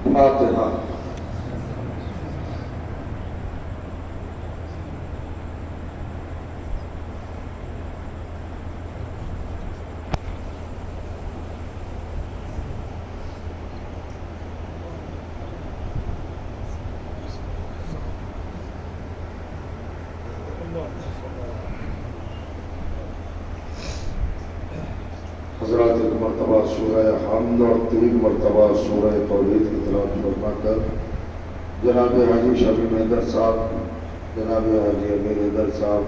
فاتحہ۔ حضرات ایک مرتبہ سورہ حمد اور 3 مرتبہ سورہ توحید کی تلاوت فرما کر جناب حاجی شمیم حیدر صاحب، جناب حاجی امیر حیدر صاحب،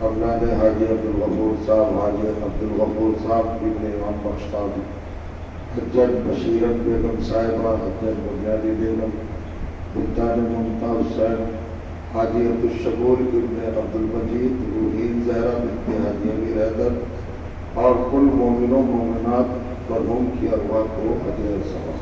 ابنان حاجی عبدالغفور صاحب، حاجی عبدالغفور صاحب ابن امام بخش صاحب، حجت بشیرت بیگم صاحبہ، حجت بنیادی بیگم، بلطان ممتاز حسین، حاجی عبدالشکور ابن عبدالمجید، روحین زہرا بنت حاجی امیر حیدر اور کل مومنوں مومنات مرحوم کی ارواح کو اجر ثواب۔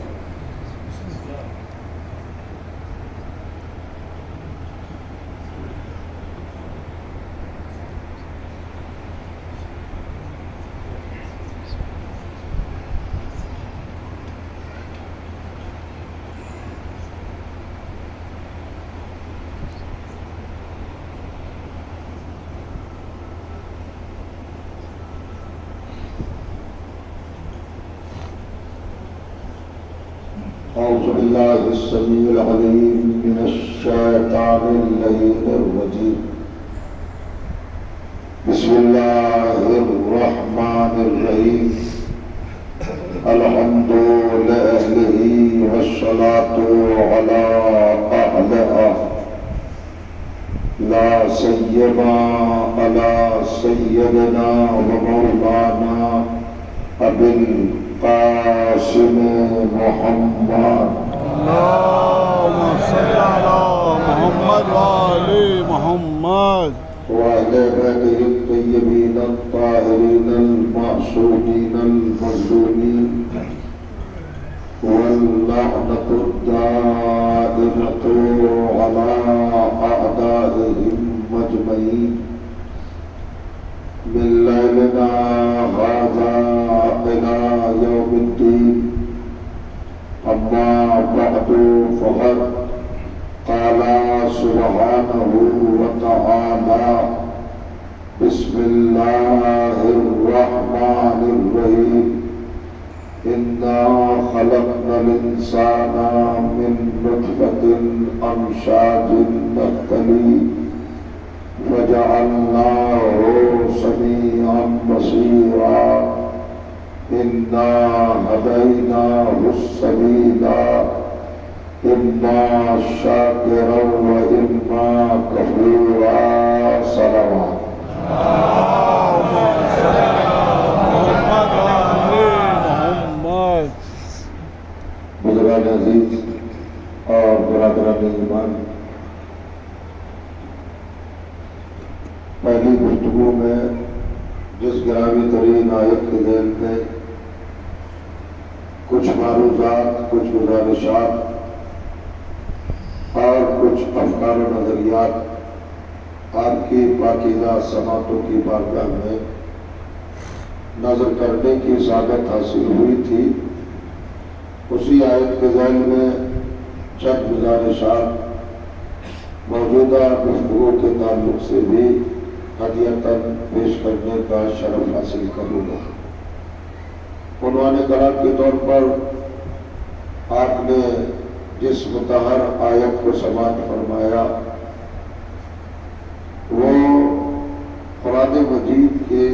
أعوذ بالله السميع العليم من الشيطان اللعين الرجيم بسم الله الرحمن الرحيم الحمد لله والصلاة على أهلها لا سيما على سيدنا ومولانا أبي القاسم محمد اللهم صل على محمد وآل محمد وعلى آله الطيبين الطاهرين المعصومين المظلومين واللعنة الدائمة على أعدائهم أجمعين من ليلنا هذا إلى يوم الدين. أما بعد فقد قال سبحانه وتعالى بسم الله الرحمن الرحيم إنا خلقنا الإنسان من نطفة أمشاج نبتليه فجعلناه سميعا بصيرا إنا هديناه السبيل إما شاكرا وإما كفورا. صلوات. بزرگان عزیز اور برادران ایمان، پہلی گفتگو میں جس گرامی ترین آیت کے ذیل میں کچھ معروضات، کچھ گزارشات اور کچھ افکار و نظریات آپ کی پاکیزہ سماعتوں کی بارگاہ میں نظر کرنے کی سعادت حاصل ہوئی تھی، اسی آیت کے ذیل میں چند گزارشات موجودہ گفتگو کے تعلق سے بھی ہدیۃً پیش کرنے کا شرف حاصل کروں گا۔ عنوان کلام کے طور پر آپ نے جس مطہر آیت کو سماعت فرمایا وہ قرآن مجید کے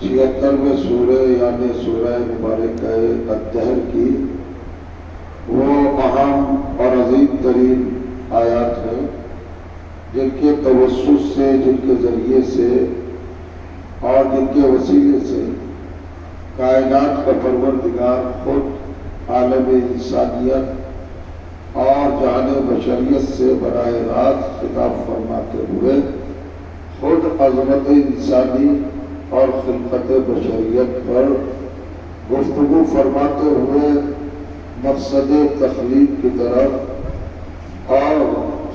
76ویں سورہ یعنی سورہ مبارکہ الدہر کی وہ اہم اور عظیم ترین آیات ہیں جن کے توسط سے، جن کے ذریعے سے اور جن کے وسیلے سے کائنات کا پروردگار خود عالم انسانیت اور جہان بشریت سے براہ راست خطاب فرماتے ہوئے خود عظمت انسانی اور خلقت بشریت پر گفتگو فرماتے ہوئے مقصد تخلیق کی طرف اور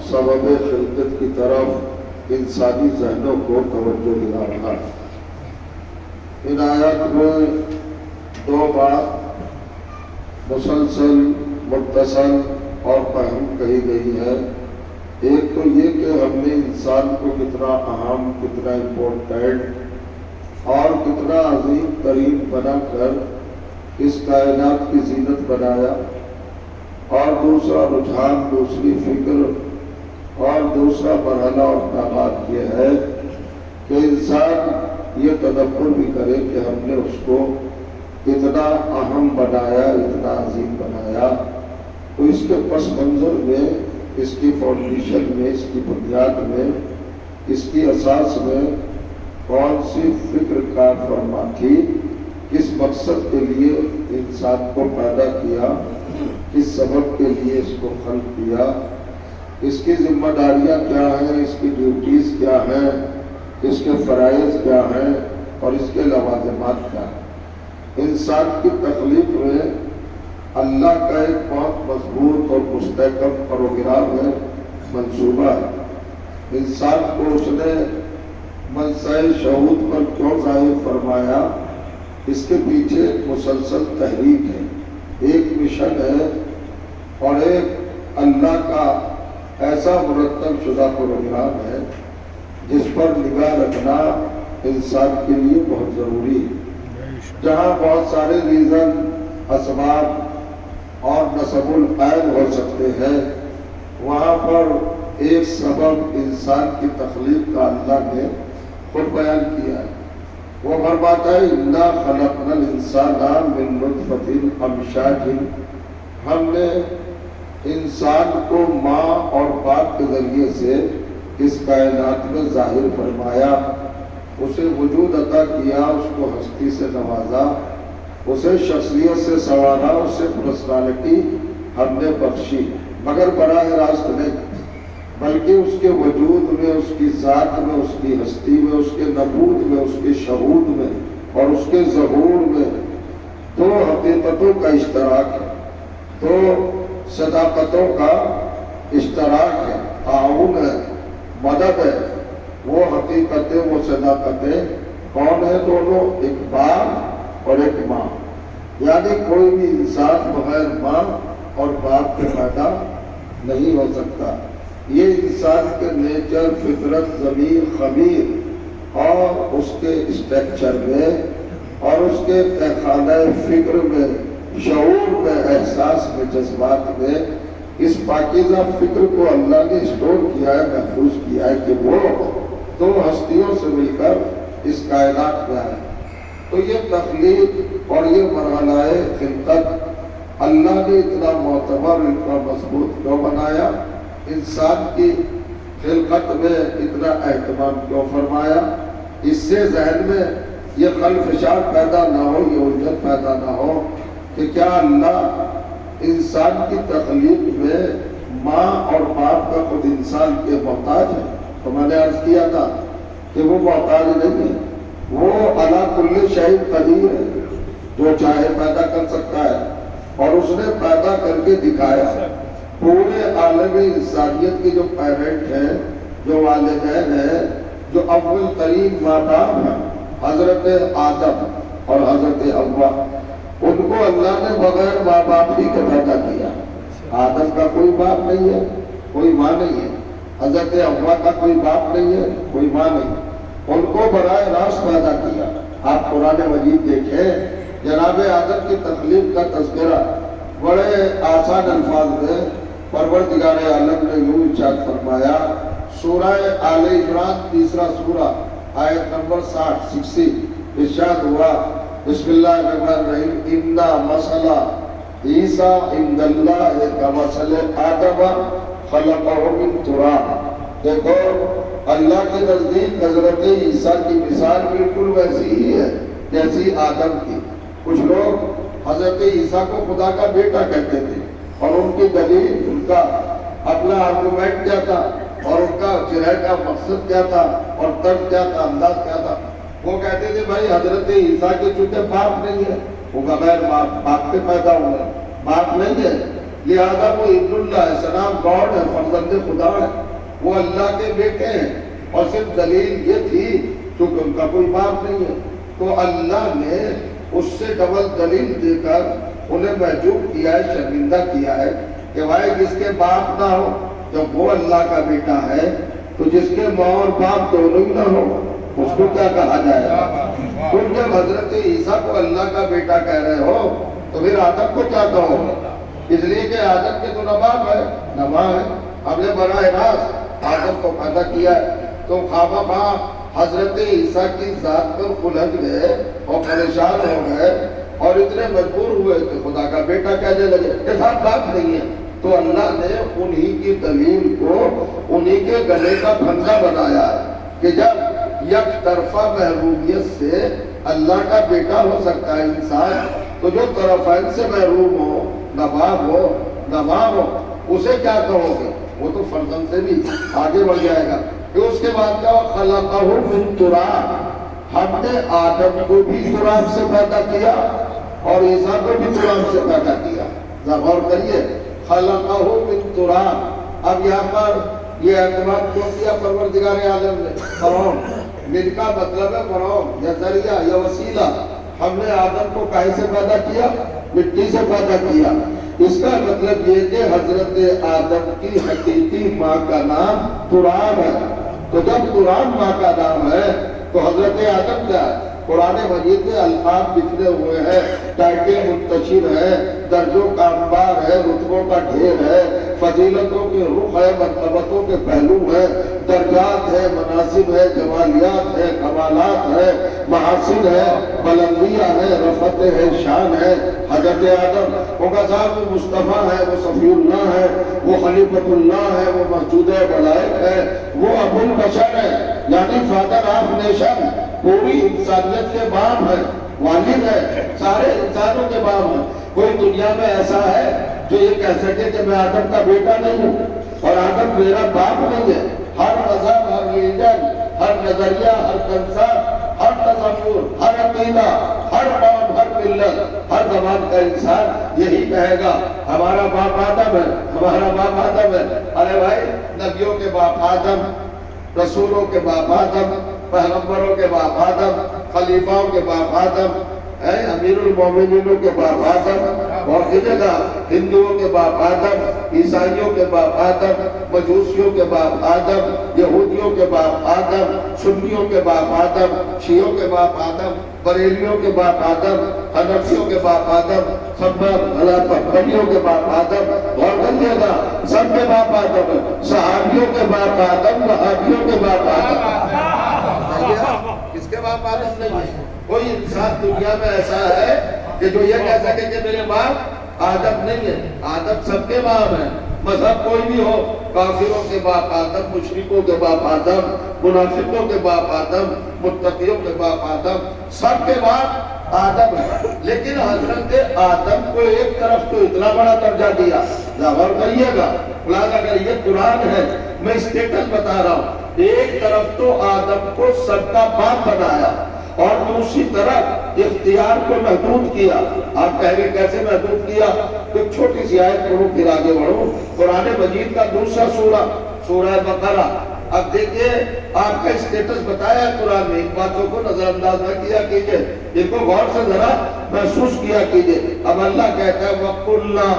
سبب خلقت کی طرف انسانی ذہنوں کو توجہ دلا رہا ہے۔ ان آیات میں دو بات مسلسل متصل اور اہم کہی گئی ہے. ایک تو یہ کہ ہم نے انسان کو کتنا اہم، کتنا امپورٹنٹ اور کتنا عظیم ترین بنا کر اس کائنات کی زینت بنایا، اور دوسرا رجحان، دوسری فکر اور دوسرا مرحلہ اور تعداد یہ ہے کہ انسان یہ تدبر بھی کرے کہ ہم نے اس کو اتنا اہم بنایا، اتنا عظیم بنایا، تو اس کے پس منظر میں، اس کی فاؤنڈیشن میں، اس کی بنیاد میں، اس کی اساس میں کون سی فکر کار فرما تھی، کس مقصد کے لیے انسان کو پیدا کیا، کس سبب کے لیے اس کو خلق کیا، اس کی ذمہ داریاں کیا ہیں، اس کی ڈیوٹیز کیا ہیں، اس کے فرائض کیا ہیں اور اس کے لوازمات کیا ہیں. انسان کی تخلیق میں اللہ کا ایک بہت مضبوط اور مستحکم پروگرام ہے، منصوبہ ہے. انسان کو اس نے منصع شہود پر کیوں ظاہر فرمایا، اس کے پیچھے ایک مسلسل تحریک ہے، ایک مشن ہے اور ایک اللہ کا ایسا مرتب شدہ پروگرام ہے جس پر نگاہ رکھنا انسان کے لیے بہت ضروری ہے. جہاں بہت سارے ریزن، اسباب اور نسب العین ہو سکتے ہیں، وہاں پر ایک سبب انسان کی تخلیق کا اللہ نے خود بیان کیا ہے. وہ فرماتا ہے اِنَّا خَلَقْنَا الْإِنسَانَ مِن نُطْفَةٍ أَمْشَاجٍ، ہم نے انسان کو ماں اور باپ کے ذریعے سے اس کائنات میں ظاہر فرمایا، اسے وجود عطا کیا، اس کو ہستی سے نوازا، اسے شخصیت سے سنوارا، اسے پرسنالٹی ہم نے بخشی، مگر براہ راست نہیں، بلکہ اس کے وجود میں، اس کی ذات میں، اس کی ہستی میں، اس کے نبوت میں، اس کے شہود میں اور اس کے ظہور میں دو حقیقتوں کا اشتراک ہے، دو صداقتوں کا اشتراک ہے، تعاون ہے، مدد ہے. وہ حقیقتیں، وہ صداقتیں کون ہیں؟ دونوں، ایک باپ اور ایک ماں. یعنی کوئی بھی انسان بغیر ماں اور باپ کے پیدا نہیں ہو سکتا. یہ انسان کے نیچر، فطرت، ضمیر، خمیر اور اس کے اسٹرکچر میں اور اس کے خانہ فکر میں، شعور میں، احساس میں، جذبات میں اس پاکیزہ فکر کو اللہ نے اسٹور کیا ہے، محفوظ کیا ہے کہ وہ دو ہستیوں سے مل کر اس کائنات میں آئے. تو یہ تخلیق اور یہ مرحلہ خلقت اللہ نے اتنا معتبر، اتنا مضبوط کیوں بنایا؟ انسان کی خلقت میں اتنا اہتمام کیوں فرمایا؟ اس سے ذہن میں یہ خلفشار پیدا نہ ہو، یہ الجھن پیدا نہ ہو کہ کیا اللہ انسان کی تخلیق میں ماں اور باپ کا خود انسان کے محتاج ہے؟ تو میں نے عرض کیا تھا کہ وہ محتاج نہیں ہے، وہ علی کل شیء قدیر ہے، جو چاہے پیدا کر سکتا ہے اور اس نے پیدا کر کے دکھایا. پورے عالم انسانیت کے جو پیرنٹ ہیں، جو والدین ہیں، جو اول ترین ماں باپ ہیں، حضرت آدم اور حضرت حوا، ان کو اللہ نے بغیر ماں باپ ہی کے پیدا کیا. آدم کا کوئی باپ نہیں ہے، کوئی ماں نہیں ہے. حضرت حوا کا کوئی باپ نہیں ہے، کوئی ماں نہیں. ان کو براہ راست پیدا کیا. آپ قرآن مجید دیکھیں، جناب آدم کی تخلیق کا تذکرہ بڑے آسان الفاظ میں پروردگار عالم نے یوں ارشاد فرمایا. سورہ آل عمران، تیسرا سورہ، آیت نمبر 60 ارشاد ہوا، بسم اللہ الرحمن الرحیم، اِنَّا مَثَلَ عِیسیٰ عِنْدَ اللَّهِ کَمَثَلِ آدَمَ خَلَقَهُ مِن تُرَابٍ. دیکھو اللہ کے نزدیک حضرت عیسیٰ کی مثال بالکل ویسی ہی ہے جیسی آدم کی. کچھ لوگ حضرت عیسیٰ کو خدا کا بیٹا کہتے تھے اور ان کی دلیل، ان کا اپنا آرگومنٹ کیا تھا اور ان کا چہرے کا مقصد کیا تھا اور طرز کیا تھا، انداز کیا تھا. وہ کہتے تھے بھائی حضرت عیسیٰ کے چونکہ باپ نہیں ہے، وہ بغیر باپ کے پیدا ہوئے، باپ نہیں ہے، لہذا وہ ابن اللہ ہے، سلام گاڈ ہے، فرزند خدا ہے، وہ اللہ کے بیٹے ہیں. اور صرف دلیل یہ تھی چونکہ ان کا کوئی باپ نہیں ہے. تو اللہ نے اس سے ڈبل دلیل دے کر انہیں محجوب کیا ہے، شرمندہ کیا ہے کہ بھائی جس کے باپ نہ ہو جب وہ اللہ کا بیٹا ہے تو جس کے ماں اور باپ دونوں ہی نہ ہو اس کو کیا کہا جائے گا؟ تم جب حضرت عیسیٰ کو اللہ کا بیٹا کہہ رہے ہو تو پھر آدم کو کیا کہو گے؟ اس لیے کہ آدم کے تو نہ باپ ہے نہ ماں ہے، ہم نے براہ راست آدم کو پیدا کیا ہے، تو خواہ خواہ حضرت عیسیٰ کی ذات پر الجھ گئے اور پریشان ہو گئے اور اتنے مجبور ہوئے کہ خدا کا بیٹا کہنے لگے کہ صاحب باپ نہیں ہے، تو اللہ نے انہی کی دلیل کو انہی کے گلے کا پھندا بنایا ہے کہ جب یک طرفہ محرومیت سے اللہ کا بیٹا ہو سکتا ہے انسان، تو جو طرفین سے محروم ہو، نہ باپ ہو نہ ماں ہو، اسے کیا کہو گے؟ وہ تو فرزند سے بھی آگے بڑھ جائے گا۔ پھر اس کے بعد کیا خلقہ من تراب، ہم نے آدم کو بھی تراب سے پیدا کیا اور عیسیٰ کو بھی تراب سے پیدا کیا۔ ذرا غور کریے، خلقہ من تراب، اب یہاں پر یہ اعتماد کیوں کیا پروردگار عالم نے؟ فرعون، من کا مطلب ہے فرعون یا ذریعہ یا وسیلہ۔ ہم نے آدم کو کہیں سے پیدا کیا؟ مٹی سے پیدا کیا۔ اس کا مطلب یہ کہ حضرت آدم کی حقیقی ماں کا نام تراب ہے، تو جب تراب ماں کا نام ہے تو حضرت آدم کیا ہے؟ قرآن مجید میں القاب بکھرے ہوئے ہیں، ٹائٹل منتشر ہے، درجوں کا انبار ہے، رتبوں کا ڈھیر ہے، فضیلتوں کے رخ ہے، مرتبتوں کے پہلو ہے، درجات ہے، مناصب ہے، جمالیات ہے، کمالات ہے، محاسن ہے، بلندیاں ہے، رفعت ہے، شان ہے۔ حضرت آدم وہ کا صاحب وہ مصطفیٰ ہے، وہ صفی اللہ ہے، وہ خلیفۃ اللہ ہے، وہ مسجود ملائک ہے، وہ ابو البشر ہے، یعنی فادر آف نیشن، پوری انسانیت کے باپ ہے، والد ہے، سارے انسانوں کے باپ ہے۔ کوئی دنیا میں ایسا ہے جو یہ کہہ سکے کہ میں آدم کا بیٹا نہیں ہوں اور آدم میرا باپ نہیں ہے؟ ہر مذہب، ہر ریلیجن، ہر نظریہ، ہر کنسپٹ، ہر تصور، ہر عقیدہ، ہر قوم، ہر ملت، ہر زبان کا انسان یہی کہے گا ہمارا باپ آدم ہے، ہمارا باپ آدم ہے۔ ارے بھائی، نبیوں کے باپ آدم، رسولوں کے باپ آدم، پیغمبروں کے باپ آدم، خلیفاؤں کے باپ آدم، امیر المومنینوں کے باپ آدم، اور کہنے گا ہندوؤں کے باپ آدم، عیسائیوں کے باپ آدم، مجوسیوں کے باپ آدم، یہودیوں کے باپ آدم، سنیوں کے باپ آدم، شیعوں کے باپ آدم، بریلیوں کے باپ آدم، حنفیوں کے باپ آدم، سب بریوں کے باپ آدم، اور کہنے گا سب کے باپ آدم، صحابیوں کے باپ آدم، وہابیوں کے باپ آدم۔ کس کے باپ آدم نہیں ہے؟ کوئی انسان دنیا میں ایسا ہے کہ جو یہ کہہ سکے کہ میرے باپ آدم نہیں ہے؟ آدم سب کے باپ ہیں، مذہب کوئی بھی ہو، کافروں کے باپ آدم، مشرکوں کے باپ آدم، منافقوں کے باپ آدم، متقیوں کے باپ آدم، سب کے باپ آدم ہے۔ لیکن حضرت آدم کو ایک طرف تو اتنا بڑا درجہ دیا، غور کریے گا، اگر یہ قرآن ہے، میں اسٹیٹس بتا رہا ہوں، ایک طرف تو آدم کو سب کا باپ بنایا اور دوسری طرف اختیار کو محدود کیا۔ آپ کہیں گے کیسے محدود کیا؟ ایک چھوٹی سی آیت پڑھوں پھر آگے بڑھوں۔ قرآن مجید کا دوسرا سورہ، سورہ بقرہ۔ اب دیکھیے آپ کا اسٹیٹس بتایا ہے قرآن میں، ان باتوں کو نظر انداز نہ کیا کیجئے، ان کو غور سے ذرا محسوس کیا کیجئے۔ اب اللہ کہتا ہے وَقُلْنَا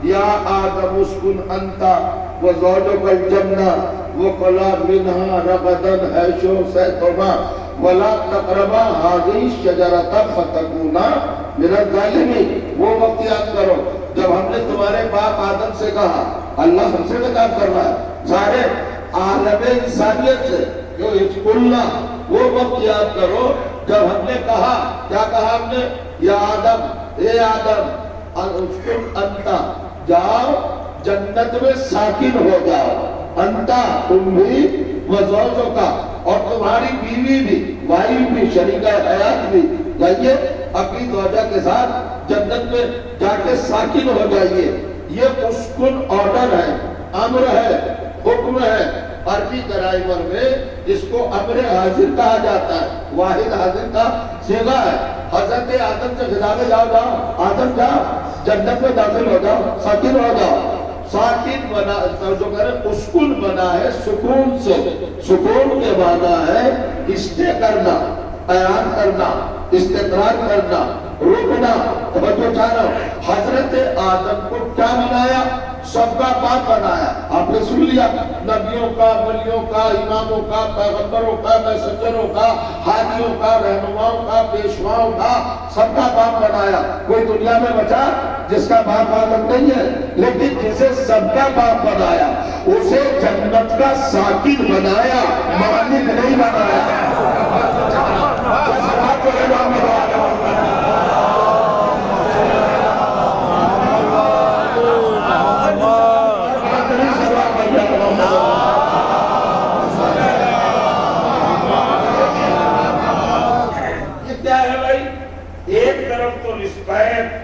یا آدم اسکن انتا وزوجک الجنہ وَقَلَا مِنْهَا رَغَدًا حَيْثُ شِئْتُمَا وَلَا تَقْرَبَا هَٰذِهِ الشَّجَرَةَ فَتَكُونَا مِنَ الظَّالِمِينَ۔ وہ وقت یاد کرو جب ہم نے تمہارے باپ آدم سے کہا، اللہ ہم سے خطاب کر رہا ہے سارے عالم انسانیت سے، جو اذکرنا، وہ وقت یاد کرو جب ہم نے کہا، کیا کہا ہم نے؟ یا آدم، اے آدم، اسکن انتا، جاؤ جنت میں ساکن ہو جاؤ، انتا تم بھی، وزوجوں کا اور تمہاری بیوی بھی، وائف بھی، شریکہ حیات بھی، جائیے اپنی زوجہ کے ساتھ جنت میں جا کے ساکن ہو جائیے۔ یہ اسکن آرڈر ہے، امر ہے، حکم ہے۔ عربی گرامر میں اس کو امر حاضر کہا جاتا ہے، واحد حاضر کا صیغہ ہے۔ حضرت آدم سے خطاب ہے، جاؤ جاؤ آدم جاؤ جنت میں داخل ہو جاؤ، ساکن ہو جاؤ۔ ساکن بنا، جو کہہ اسکن بنا ہے سکون سے، سکون کے معنی ہے اسٹے کرنا، قیام کرنا، استقرار کرنا، رکنا۔ توجہ چاہنا، حضرت آدم کو کیا بنایا؟ سب کا باپ بنایا۔ آپ نے سن لیا، نبیوں کا، ولیوں کا، اماموں کا، پیغمبروں کا، میسنجروں کا، حاجیوں کا، رہنماؤں کا، پیشواؤں کا، سب کا باپ بنایا۔ کوئی دنیا میں بچا جس کا باپ آدم نہیں ہے؟ لیکن جسے سب کا باپ بنایا اسے جنت کا ساکن بنایا، مالک نہیں بنایا۔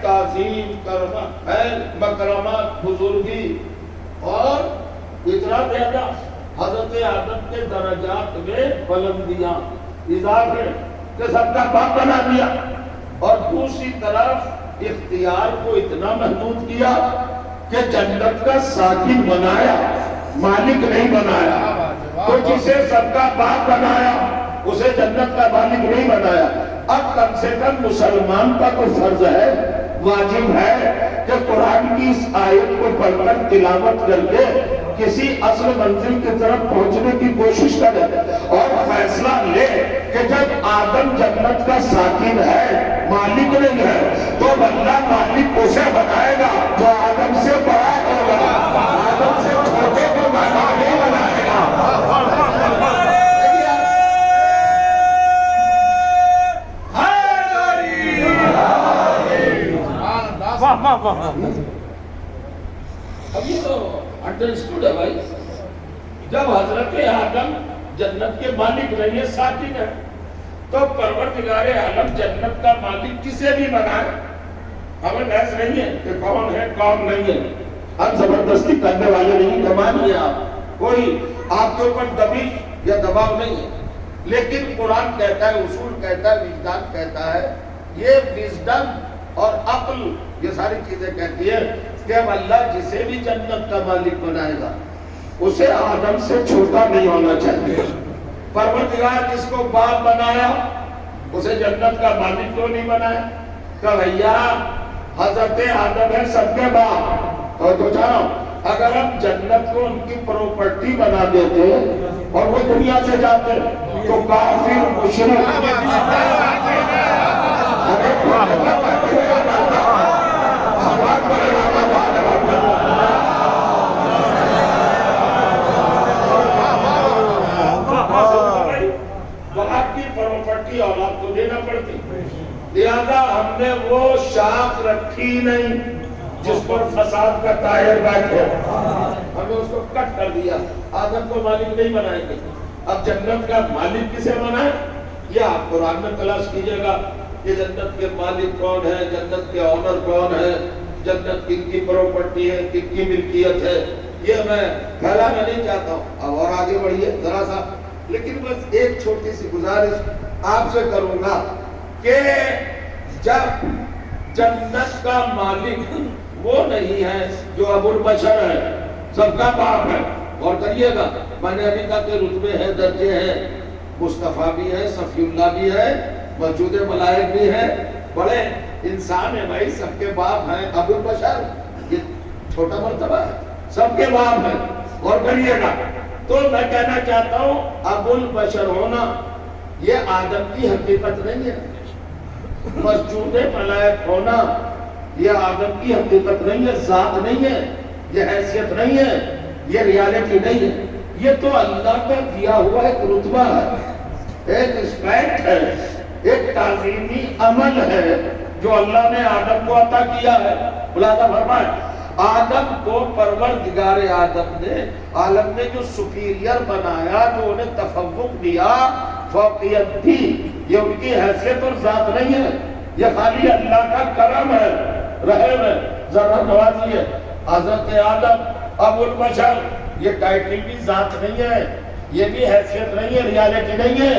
تعظیم، مکرمات، بزرگی اور اتنا زیادہ حضرت آدم کے درجات میں بلندیاں، اضافے کہ سب کا باپ بنا دیا، اور دوسری طرف اختیار کو اتنا محدود کیا کہ جنت کا ساکن بنایا، مالک نہیں بنایا۔ تو جسے سب کا باپ بنایا اسے جنت کا مالک نہیں بنایا۔ اب کم سے کم مسلمان کا تو فرض ہے، واجب ہے کہ قرآن کی اس آیت کو پڑھ کر تلاوت کر کے کسی اصل منزل کی طرف پہنچنے کی کوشش کرے اور فیصلہ لے کہ جب آدم جنت کا ساکن ہے، مالک نہیں ہے، تو اللہ مالک اسے بنائے گا جو آدم سے بڑا ہوگا، آدم سے چھوٹے کو مالک نہیں بنائے گا۔ اب یہ تو انڈرسٹوڈ ہے بھائی، جب حضرت آدم جنت کے مالک نہیں ہے، ساکن ہے، تو پروردگار عالم جنت کا مالک کسے بھی بنائے، ہمیں بحث نہیں ہے کہ کون ہے کون نہیں ہے، ہم زبردستی کرنے والے نہیں، مانیے آپ، کوئی آپ کے اوپر دبیش یا دباؤ نہیں ہے، لیکن قرآن کہتا ہے، اصول کہتا ہے، وجدان کہتا ہے، یہ وزڈم اور عقل یہ ساری چیزیں کہتی ہے کہ اب اللہ جسے بھی جنت کا مالک بنائے گا اسے آدم سے چھوٹا نہیں ہونا چاہیے۔ پروردگار جس کو باپ بنایا اسے جنت کا مالک تو نہیں بنایا کہ بھیا حضرت آدم ہے سب کے باپ، اور تو جانو اگر ہم جنت کو ان کی پراپرٹی بنا دیتے اور وہ دنیا سے جاتے تو کافر مشرک اولاد کو دینا پڑتی، لہذا ہم نے وہ شاخ رکھی نہیں جس پر فساد کا طائر بیٹھے، ہم نے اس کو کٹ کر دیا، آدم کو مالک نہیں بنائیں گے۔ اب جنت کا مالک کسے بنائے؟ یہ آپ قرآن میں تلاش کیجئے گا کہ جنت کے مالک کون ہے، جنت کے آنر کون ہے، جنت کن کی پراپرٹی ہے، کن کی ملکیت ہے، یہ میں پھیلانا نہیں چاہتا ہوں۔ اب اور آگے بڑھیے ذرا سا، لیکن بس ایک چھوٹی سی گزارش آپ سے کروں گا کہ جب جنت کا مالک وہ نہیں ہے جو ابو البشر ہے، سب کا باپ ہے، اور کریے گا میں نے ابھی کہا کہ رتبے ہیں، درجے ہیں، مصطفیٰ بھی ہے، صفی اللہ بھی ہے، موجود ملائک بھی ہے، بڑے انسان ہیں بھائی، سب کے باپ ہیں۔ ابو البشر یہ چھوٹا مرتبہ ہے، سب کے باپ ہیں، اور کریے گا تو میں کہنا چاہتا ہوں ابو البشر ہونا یہ آدم کی حقیقت نہیں ہے، مسجود ملائک ہونا یہ آدم کی حقیقت نہیں ہے، ذات نہیں ہے، یہ حیثیت نہیں ہے، یہ ریالٹی نہیں ہے، یہ تو اللہ کا دیا ہوا ایک رتبہ ہے، ایک رسپیکٹ ہے، ایک تعظیمی عمل ہے جو اللہ نے آدم کو عطا کیا ہے۔ ملاحظہ فرمائیں، آدم کو پروردگار آدم نے عالم نے جو سپیریئر بنایا، جو انہیں تفوق دیا، فوقیت دی، یہ ان کی حیثیت اور ذات نہیں ہے، یہ خالی اللہ کا کرم ہے، رحم ہے، ذرا نوازی ہے۔ حضرت آدم ابو البشر یہ ٹائٹل بھی ذات نہیں ہے، یہ بھی حیثیت نہیں ہے، ریالٹی نہیں ہے،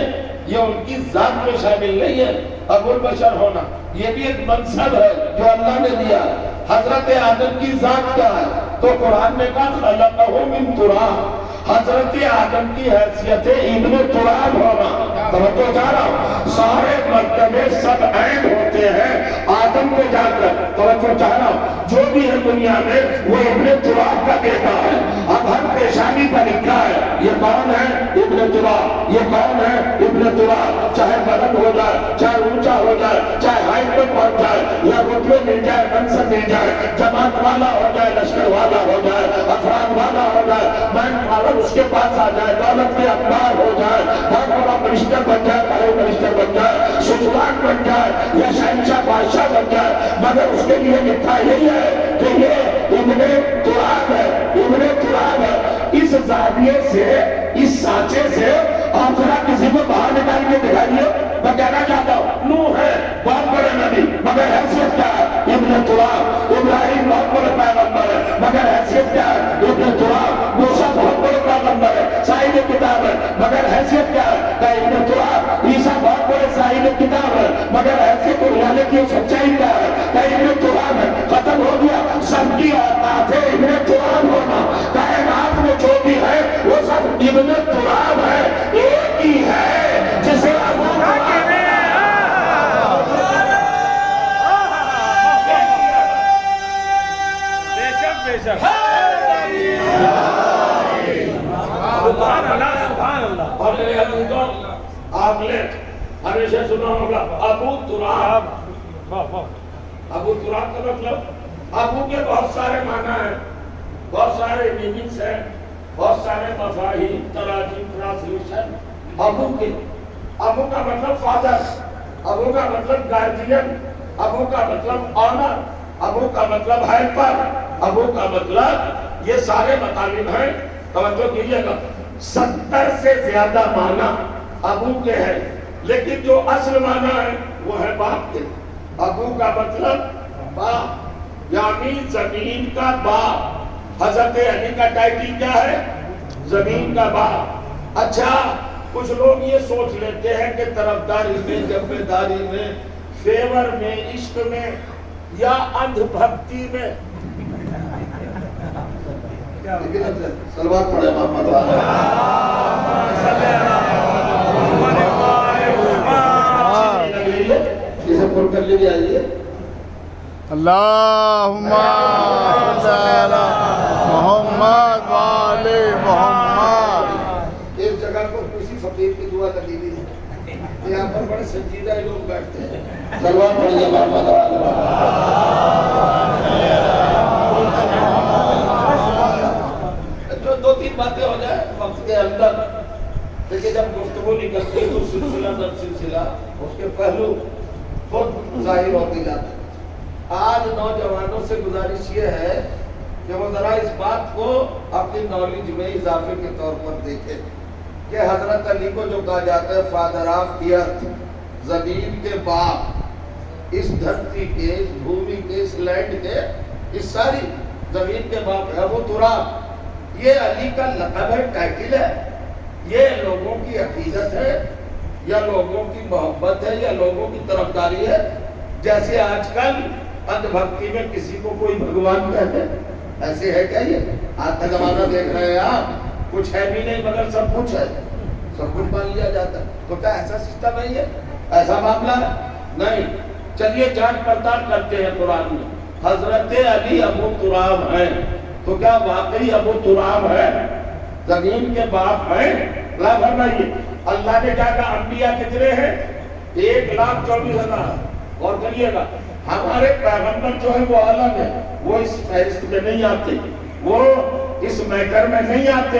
یہ ان کی ذات میں شامل نہیں ہے۔ ابو البشر ہونا یہ بھی ایک منصب ہے جو اللہ نے دیا۔ حضرت آدم کی ذات کیا ہے؟ تو قرآن نے کہا خلقہ من تراب، حضرت آدم کی حیثیت ابن تراب ہونا، توجہ چاہ رہا ہوں، سارے مرتبے سب عین ہوتے ہیں آدم پہ جا کر، توجہ چاہ رہا ہوں، جو بھی ہے دنیا میں وہ ابن تراب کا بیٹا ہے۔ اب ہر پیشانی پر لکھا ہے یہ کون ہے؟ ابن تراب۔ یہ کون ہے؟ ابن تراب۔ چاہے بلند ہو جائے، چاہے اونچا ہو جائے، چاہے ہائٹ پہ پہنچ جائے، یا رتبے مل جائے، منصب مل جائے، جماعت والا ہو جائے، لشکر والا ہو جائے، افراد والا ہو جائے، مین پاور اس کے پاس آ جائے، دولت کے اقدار ہو جائے، بہت بڑا منسٹر بن جائے، بڑے منسٹر بن جائے، سلطان بن جائے یا شہنشاہ بادشاہ بن جائے، مگر اس کے لیے لکھا یہی ہے کہ یہ ابن تراب ہے، ابن تراب ہے۔ اس زاویے سے، اس سانچے سے آپ ذرا کسی کو باہر نکال کے دکھائیے۔ میں کہنا چاہتا ہوں نوح ہے بہت بڑے نبی مگر حیثیت کیا ہے؟ ابن تراب۔ ابراہیم بہت بڑے پیغمبر ہے مگر حیثیت کیا ہے؟ ابن تراب۔ موسیٰ بہت بڑے پیغمبر ہے، صاحب کتاب ہے مگر حیثیت کیا ہے؟ کہ ابن تراب۔ عیسیٰ بہت بڑے صاحب کتاب ہے مگر حیثیت اور ریالٹی اور سچائی کیا ہے؟ کہ ابن تراب ہے۔ ختم ہو گیا سب کی اوقات ہے ابن تراب ہونا۔ کائنات میں جو بھی ہے وہ سب ابن تراب ہے، ایک ہی ہے جسے اور میرے عزیزوں آپ نے ہمیشہ سنا ہوگا ابو تراب۔ ابو تراب کا مطلب، ابو کے بہت سارے معنی ہیں، بہت سارے میننگز ہیں، بہت سارے مفاہیم، تراجم، ٹرانسلیشن۔ ابو کے، ابو کا مطلب فادر، ابو کا مطلب گارڈین، ابو کا مطلب آنر، ابو کا مطلب ہیلپر، ابو کا مطلب، یہ سارے مطالب ہیں۔ توجہ کیجئے گا 70 سے زیادہ معنی ابو کے ہیں، لیکن جو اصل معنی ہے وہ ہے باپ کے۔ ابو کا مطلب باپ، یعنی زمین کا باپ۔ حضرت علی کا ٹائٹل کیا ہے؟ زمین کا باپ۔ اچھا کچھ لوگ یہ سوچ لیتے ہیں کہ طرفداری میں، جبے داری میں، فیور میں، عشق میں یا اندھ بھکتی میں، سلوات پڑھے محمد اسے پڑھ کر لے آئیے۔ اللہم صلی علی محمد وآل محمد۔ اس جگہ کو کسی فقیر کی دعا لگی ہوئی ہے، یہاں پر بڑے سنجیدہ لوگ بیٹھتے ہیں۔ سلوات پڑھیے محمد وآل دو تین باتیں ہو جائے وقت کے اندر، لیکن جب گفتگو نکلتی ہے تو سلسلہ در سلسلہ اس کے پہلو خود ظاہر ہوتے جاتے ہیں۔ آج نوجوانوں سے گزارش یہ ہے کہ وہ ذرا اس بات کو اپنی نالج میں اضافے کے طور پر دیکھیں کہ حضرت علی کو جو کہا جاتا ہے فادر آف دی ارتھ، زمین کے باپ، اس دھرتی کے، اس بھومی کے، اس لینڈ کے، اس ساری زمین کے باپ ہے ابو تراب۔ یہ علی کا لقب ہے، ٹائٹل ہے، یہ لوگوں کی عقیدت ہے یا لوگوں کی محبت ہے یا لوگوں کی طرفداری ہے؟ جیسے آج کل اندھ بھکتی میں کسی کو کوئی بھگوان کہتے ہیں، ایسے ہے کیا؟ یہ آج کا زمانہ دیکھ رہے ہیں آپ، کچھ ہے بھی نہیں مگر سب کچھ ہے، سب کچھ مان لیا جاتا ہے۔ تو کیا ایسا سسٹم ہے؟ یہ ایسا معاملہ ہے؟ نہیں۔ چلیے جانچ پڑتال کرتے ہیں قرآن میں۔ حضرت علی ابو تراب ہیں، تو کیا واقعی ابو تراب ہے؟ زمین کے باپ ہیں؟ لا فرمائیے اللہ نے کیا کہا؟ انبیاء کتنے ہیں؟ 1,24,000۔ اور کریے گا ہمارے پیغمبر جو ہے وہ الگ ہے، وہ اس فہرست میں نہیں آتے، وہ اس میٹر میں نہیں آتے۔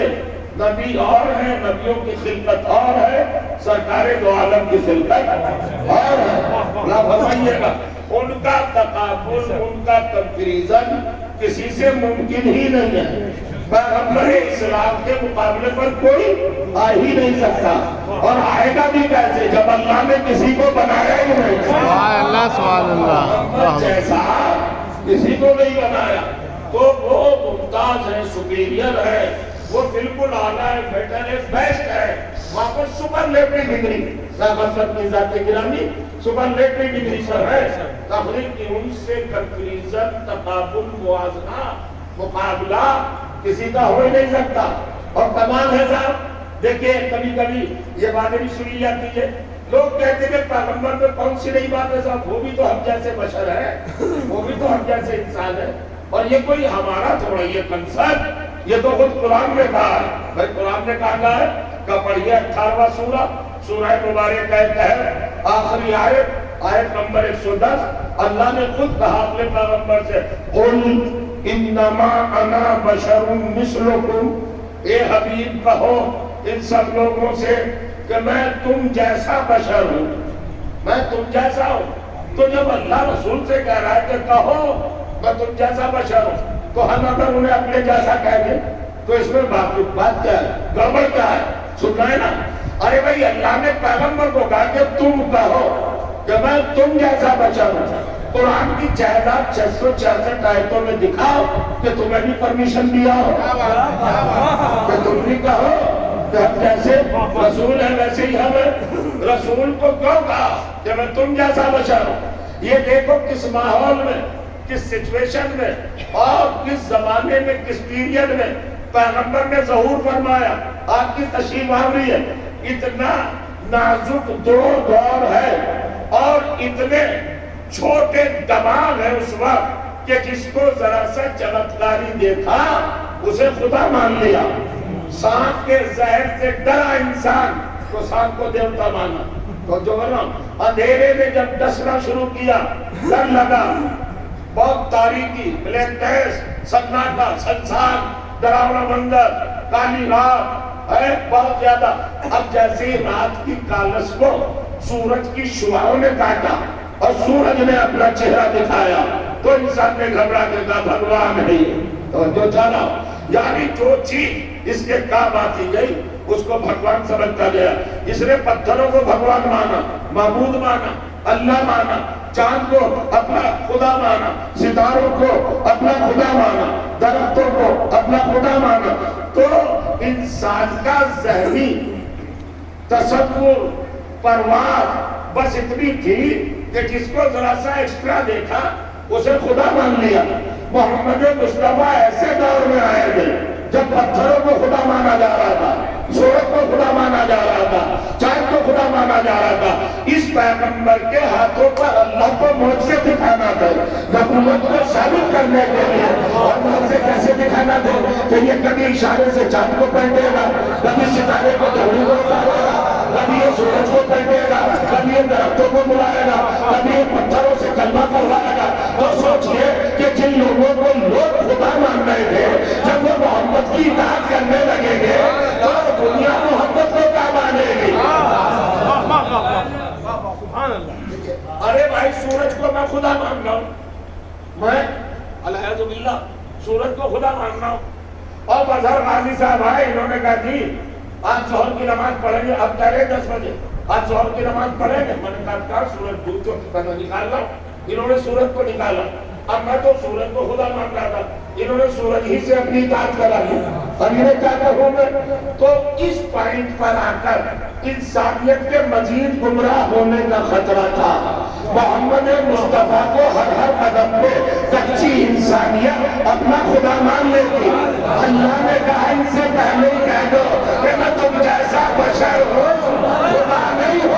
نبی اور ہیں، نبیوں کی خلقت اور ہے، سرکار دو عالم کی خلقت اور ہے۔ لا فرمائیے گا ان کا تقابل، ان کا کمپیریزن کسی سے ممکن ہی نہیں ہے۔ پیغمبر اسلام کے مقابلے پر کوئی آ ہی نہیں سکتا، اور آئے گا بھی کیسے جب اللہ نے کسی کو بنایا ہی نہیں۔ سبحان اللہ، سبحان اللہ۔ جیسا کسی کو نہیں بنایا، تو وہ ممتاز ہے، سپیریئر ہے، وہ بالکل اعلیٰ ہے، بیٹر ہے، بیسٹ ہے۔ وہاں پر سپرلیٹری ڈگری، مطلب کی ذات گرامی سپرلیٹری ڈگری پر ہے۔ تخلیق کی ان سے کمپیریزن، تقابل، موازنہ، مقابلہ کسی کا ہو ہی نہیں سکتا۔ اور کمال ہے صاحب دیکھیے کبھی کبھی یہ باتیں بھی سنی جاتی ہے، لوگ کہتے ہیں کہ پیغمبر میں کون سی نئی بات ہے صاحب، وہ بھی تو ہم جیسے بشر ہے، وہ بھی تو ہم جیسے انسان ہے، اور یہ کوئی ہمارا تھوڑا یہ کنسرٹ، یہ تو خود قرآن نے کہا ہے۔ بھائی قرآن نے کہا ہے کہ پڑھیے 18واں سورہ، سورہ مبارک ہے، آخری آیت نمبر 110، اللہ نے خود کہا اپنے پیغمبر سے، قل انما انا بشر مثلکم، اے حبیب کہو ان سب لوگوں سے کہ میں تم جیسا بشر ہوں، میں تم جیسا ہوں۔ تو جب اللہ رسول سے کہہ رہا ہے کہ کہو میں تم جیسا بشر ہوں، تو ہم اگر انہیں اپنے جیسا کہہ دیں تو اس میں بات کیا ہے، گڑبڑ کیا ہے؟ سننا ہے نا؟ ارے بھائی اللہ نے پیغمبر کو کہا کہ تم کہو کہ میں تم جیسا بشر ہوں۔ قرآن کی 4666 آیتوں میں دکھاؤ کہ تمہیں بھی پرمیشن دیا ہو کہ تم بھی کہو کہ ہم جیسے رسول ہیں ویسے ہی ہم ہیں۔ رسول کو کیوں کہا کہ میں تم جیسا بشر ہوں؟ یہ دیکھو کس ماحول میں، کس سچویشن میں اور کس زمانے میں، کس پیریڈ میں پیغمبر نے ظہور فرمایا۔ آپ کی تشریف آوری ہے، اتنا نازک دور ہے اور اتنے چھوٹے دماغ ہے اس وقت کہ جس کو ذرا سا چمتکاری دیکھا اسے خدا مان لیا۔ سانپ کے زہر سے ڈرا انسان تو سانپ کو دیوتا مانا۔ تو جو ہے نا اندھیرے میں جب ڈسنا شروع کیا، ڈر لگا، بہت تاریکی، بلیکنیس، سناٹا، سنسان، ڈراؤنا منظر، کالی رات ہے بہت زیادہ۔ اب جیسے رات کی کالس کو سورج کی شعاعوں نے کاٹا اور سورج نے اپنا چہرہ دکھایا تو انسان نے گھبرا کے کہا بھگوان ہے۔ تو جو جانا یعنی جو چیز اس کے کام آتی گئی اس کو بھگوان سمجھتا گیا۔ اس نے پتھروں کو بھگوان مانا، معبود مانا، اللہ مانا، چاند کو اپنا خدا مانا، ستاروں کو اپنا خدا مانا، درختوں کو اپنا خدا مانا۔ تو انسان کا ذہنی تصور، پرواز بس اتنی تھی کہ جس کو ذرا سا ایکسٹرا دیکھا اسے خدا مان لیا۔ محمد مصطفیٰ ایسے دور میں آئے تھے جب پتھروں کو خدا مانا جا رہا تھا، سورج کو خدا مانا جا رہا تھا، چاند کو خدا مانا جا رہا تھا۔ اس پیغمبر کے ہاتھوں پر اللہ کو معجزے دکھانا تھا، نبوت کو ثابت کرنے کے لیے۔ اور معجزے کیسے دکھانا تھا کہ یہ کبھی اشارے سے چاند کو پلٹے گا، کبھی ستارے کو دھوڑی کو اتارے گا، کبھی یہ سورج کو پلٹے گا، کبھی یہ درختوں کو بلائے گا، کبھی یہ پتھروں سے کلمہ پڑھائے گا۔ تو سوچئے کہ جن لوگوں کو لوگ خدا مان رہے تھے جب وہ محمد کی اطاعت کرنے لگیں گے تو دنیا محمد کو کیا مانے گی؟ ارے بھائی سورج کو میں خدا مان رہا ہوں، میں الحمد للہ سورج کو خدا مان رہا ہوں۔ اور مظہر غازی صاحب آئے، انہوں نے کہا جی آج ظہر کی نماز پڑھیں گے، اب کہہ رہے 10 بجے آج ظہر کی نماز پڑھیں گے۔ میں نے کہا سورج ڈوب چکا ہے، نکال رہا ہوں۔ انہوں نے سورج کو نکالا، اب میں تو سورج کو خدا مان رہا تھا، انہوں نے سورج ہی سے اپنی اطاعت کرا لی۔ اور انہیں کیا کہوں میں؟ تو اس پوائنٹ پر آ کر انسانیت کے مزید گمراہ ہونے کا خطرہ تھا۔ محمد مصطفیٰ کو ہر قدم پہ کچی انسانیت اپنا خدا مان لیتی۔ اللہ نے کہا ان سے پہلے ہی کہہ دو کہ میں تم جیسا بشر ہوں، خدا نہیں ہوں۔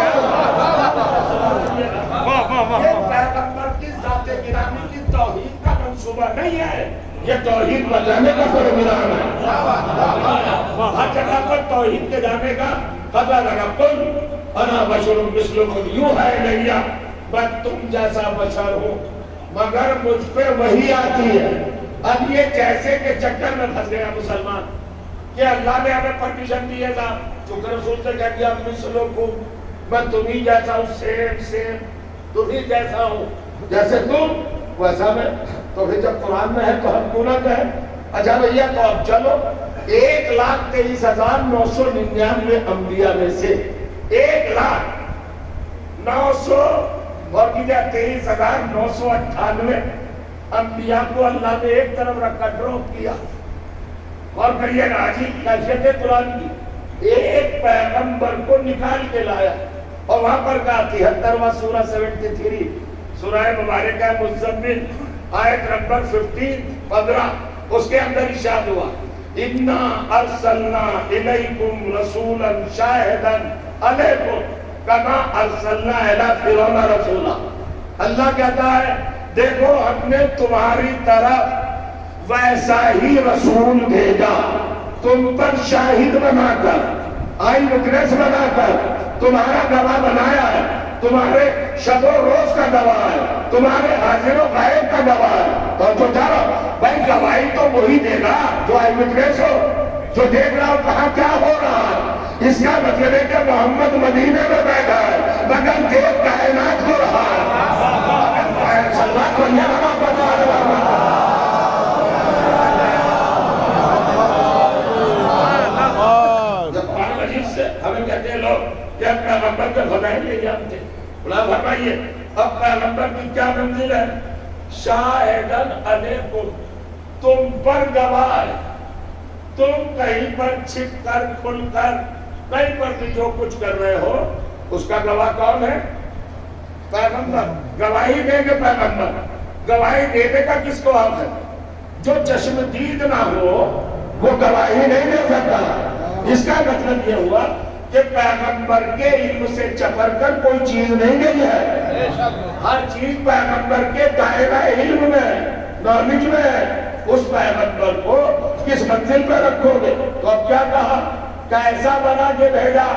یہ پیغمبر کی ذات گرامی کی توحید کا منصوبہ نہیں ہے، یہ توحید بجانے کا پروگرام ہے۔ ہر جگہ پر توحید کے جانے کا قضا لگا، قل انا بشر مثلکم یوحی الی، میں تم جیسا بشر ہوں مگر مجھ پہ وحی آتی ہے۔ اب یہ جیسے کہ چکر میں پھنس گیا مسلمان کہ اللہ نے ہمیں پرمیشن دی ہے صاحب، چونکہ رسول سے کہہ دیا مثلکم، میں تمہیں جیسا ہوں، سیم تمہیں جیسا ہوں، جیسے تم ویسا میں۔ تو پھر جب قرآن میں ہے تو ہم کیوں نہ کہیں؟ اچھا بھیا تو اب چلو 1,23,999 انبیاء میں سے 1,923,998 انبیاء کو اللہ نے ایک طرف رکھ کر ڈراپ کیا۔ اور پھر یہ عجیب کیفیت قرآن کی، ایک پیغمبر کو نکال کے لایا اور وہاں پر کہا 73واں سورہ 73 سورہ مبارکہ مزمل آیت نمبر 15 اس کے اندر ارشاد ہوا انا ارسلنا الیکم رسولا شاہدا علیکم کما ارسلنا الی فرعون رسولا. اللہ کہتا ہے دیکھو ہم نے تمہاری طرف ویسا ہی رسول بھیجا، تم پر شاہد بنا کر، آئی وٹنس بنا کر، تمہارا گواہ بنایا ہے، تمہارے شب و روز کا گواہ ہے، تمہارے حاضر و غائب کا گواہ ہے. اور جو جا رہا بھائی گواہی تو وہی دے گا جو آئی وٹنس ہو، جو دیکھ رہا ہو کہاں کیا ہو رہا ہے. اس کا مطلب ہے کہ محمد مدینے میں بیٹھا ہے مگر دیکھ کائنات ہو رہا ہے. اللہ کو نعمہ بنا رہا ہے. ہمیں کہتے ہیں لوگ کہ پیغمبر کے فضائل نہیں جانتے. بلا فرمائیے اب پیغمبر کی کیا منزل ہے؟ شاہدن علیکم، تم پر گواہ ہے. تم کہیں پر چھپ کر کھل کر کہیں پر بھی جو کچھ کر رہے ہو اس کا گواہ کون ہے؟ پیغمبر. گواہی دے گے پیغمبر. گواہی دینے کا کس کو حق ہے؟ جو چشم دید نہ ہو وہ گواہی نہیں دے سکتا. اس کا مطلب یہ ہوا کہ پیغمبر کے علم سے چپر کر کوئی چیز نہیں گئی ہے. ہر چیز پیغمبر کے دائرہ علم میں، نالج میں ہے. اس پیغمبر کو کس منزل پہ رکھو گے؟ تو اب کیا کہا؟ کیسا بنا کے بھیجا؟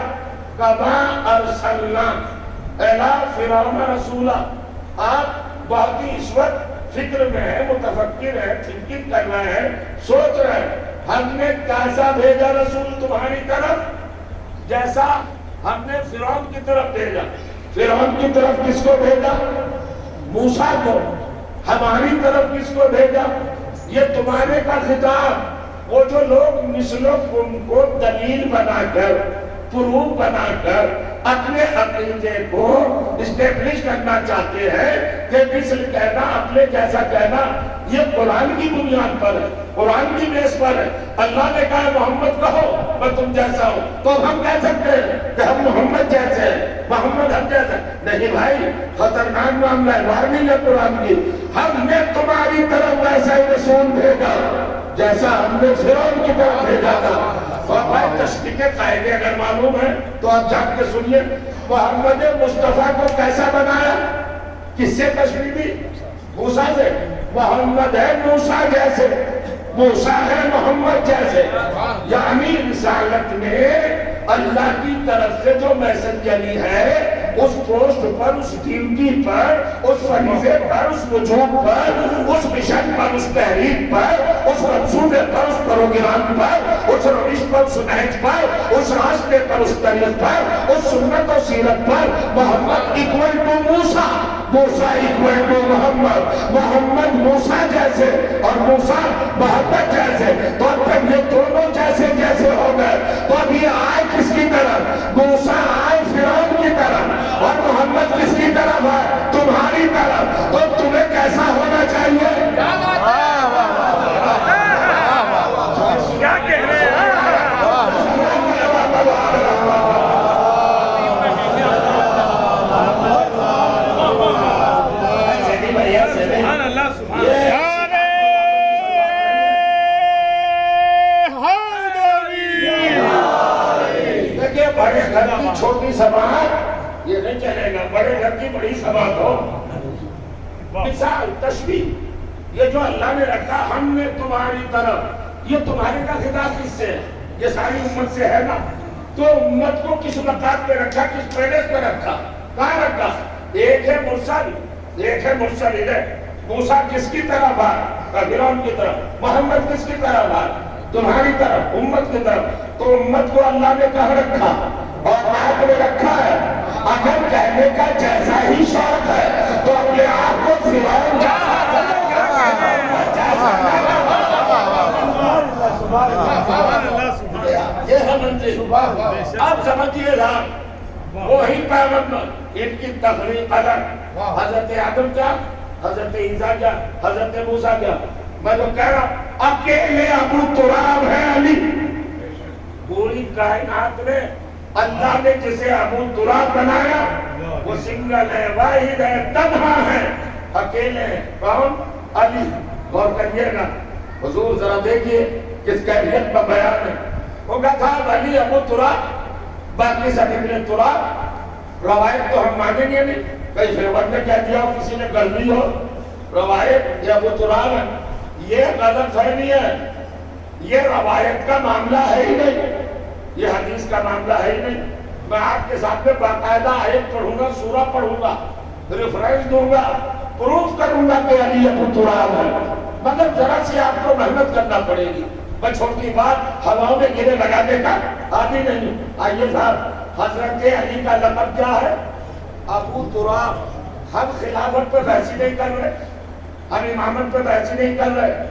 کما ارسلنا الی فرعون رسولا. آپ بہت ہی اس وقت فکر میں ہے، متفکر ہے، تھنکنگ کر رہے ہیں، سوچ رہے ہیں ہم نے کیسا بھیجا رسول تمہاری طرف جیسا ہم نے فرعون کی طرف بھیجا. فرعون کی طرف کس کو بھیجا؟ موسیٰ کو. ہماری طرف کس کو بھیجا؟ یہ تمہارے کا خطاب. وہ جو لوگ مثلکم کو دلیل بنا کر، پروف بنا کر اپنے عقیدے کو اسٹیبلش کرنا چاہتے ہیں کہ مثل کہنا، اپنے جیسا کہنا، یہ قرآن کی بنیاد پر ہے، قرآن کی بیس پر ہے. اللہ نے کہا محمد کہو میں تم جیسا ہوں، تو ہم کہہ سکتے ہیں کہ ہم محمد جیسے ہیں، محمد ہم جیسے نہیں. بھائی خطرناک معاملہ ہے، وارننگ ہے قرآن کی. ہم نے تمہاری طرف ویسا ہی رسول بھیجا جیسا ہم نے فرعون کی طرف بھیجا تھا. اور بھائی تشریح کے قاعدے اگر معلوم ہے تو آپ جان کے سنیے. محمد مصطفیٰ کو کیسا بنایا؟ کس سے تشریح دی؟ موسیٰ سے. محمد ہے موسیٰ جیسے، موسیٰ ہے محمد جیسے. یعنی رسالت میں اللہ کی طرف سے جو میسنجری ہے اس پوسٹ پر، اس ڈیوٹی پر، اس فریضے پر، اس وجوب پر، اس مشن پر، اس تحریک پر، اس منصوبے پر، اس پروگرام پر، اس روش پر، اس نہج پر، اس راستے پر، اس طریق پر، اس سنت و سیرت پر Muhammad equal to Musa, Musa equal to Muhammad, Muhammad Musa جیسے اور موسیٰ محمد جیسے. تو اب تک یہ دونوں جیسے جیسے ہو گئے تو اب یہ آئے کس کی طرف؟ موسیٰ آئے فرعون کی طرف اور محمد کس کی طرف ہے؟ تمہاری طرف. تو تمہیں کیسا ہونا چاہیے؟ کیا کہہ رہے ہیں؟ بڑے گھر کی چھوٹی سماعت یہ نہیں چلے گا. بڑے گھر کی بڑی سماعت ہو. مثال، تشبیہ، یہ جو اللہ نے رکھا ہم نے تمہاری طرف، یہ تمہارے کا خطاب کس سے ہے؟ یہ ساری امت سے ہے نا. تو امت کو کس مقام پہ رکھا، کس پیلس پہ رکھا، کہاں رکھا؟ ایک ہے مرسل، ایک ہے مرسل. ادھر موسیٰ کس کی طرف آ؟ فرعون کی طرف. محمد کس کی طرف آ؟ تمہاری طرف، امت کی طرف. تو امت کو اللہ نے کہاں رکھا اور آپ نے رکھا ہے. اگر کہنے کا جیسا ہی شوق ہے تو اپنے آپ کو فرعون جیسا یہ ہے منزل. اب سمجھیے گا وہی پیغمبر، ان کی تخلیق الگ. حضرت آدم کیا، حضرت عیسیٰ کیا، حضرت موسیٰ کیا. میں تو کہہ رہا اکیلے ابو تراب ہے علی. پوری کائنات میں اللہ نے جسے ابو تراب بنایا وہ سنگل ہے، واحد ہے، تنہا ہے، اکیلے ہیں. کون؟ علی. غور کریے گا حضور ذرا دیکھیے کس کیفیت کا بیان ہے. وہ کہا تھا علی ابو تراب، باقی سب ابن تراب. روایت تو ہم مانیں گے نہیں، کئی فیور نے کہہ دیا ہو، کسی نے کر دی ہو. روایت یہ ابو تراب ہے، یہ غلط فہمی ہے. یہ روایت کا معاملہ ہے ہی نہیں، یہ حدیث کا معاملہ ہے ہی نہیں. میں آپ کے ساتھ میں باقاعدہ آیت پڑھوں گا، سورہ پڑھوں گا، ریفرنس دوں گا، پروف کروں گا کہ علی ابو تراب ہے. مگر ذرا سی آپ کو محنت کرنا پڑے گی. میں چھوٹی بات ہواؤں میں گرے لگانے کا عادی نہیں ہوں. آئیے صاحب، حضرت علی کا لقب کیا ہے؟ ابو تراب. ہم خلافت پہ بحثی نہیں کر رہے، ہم امامت پہ بحثی نہیں کر رہے،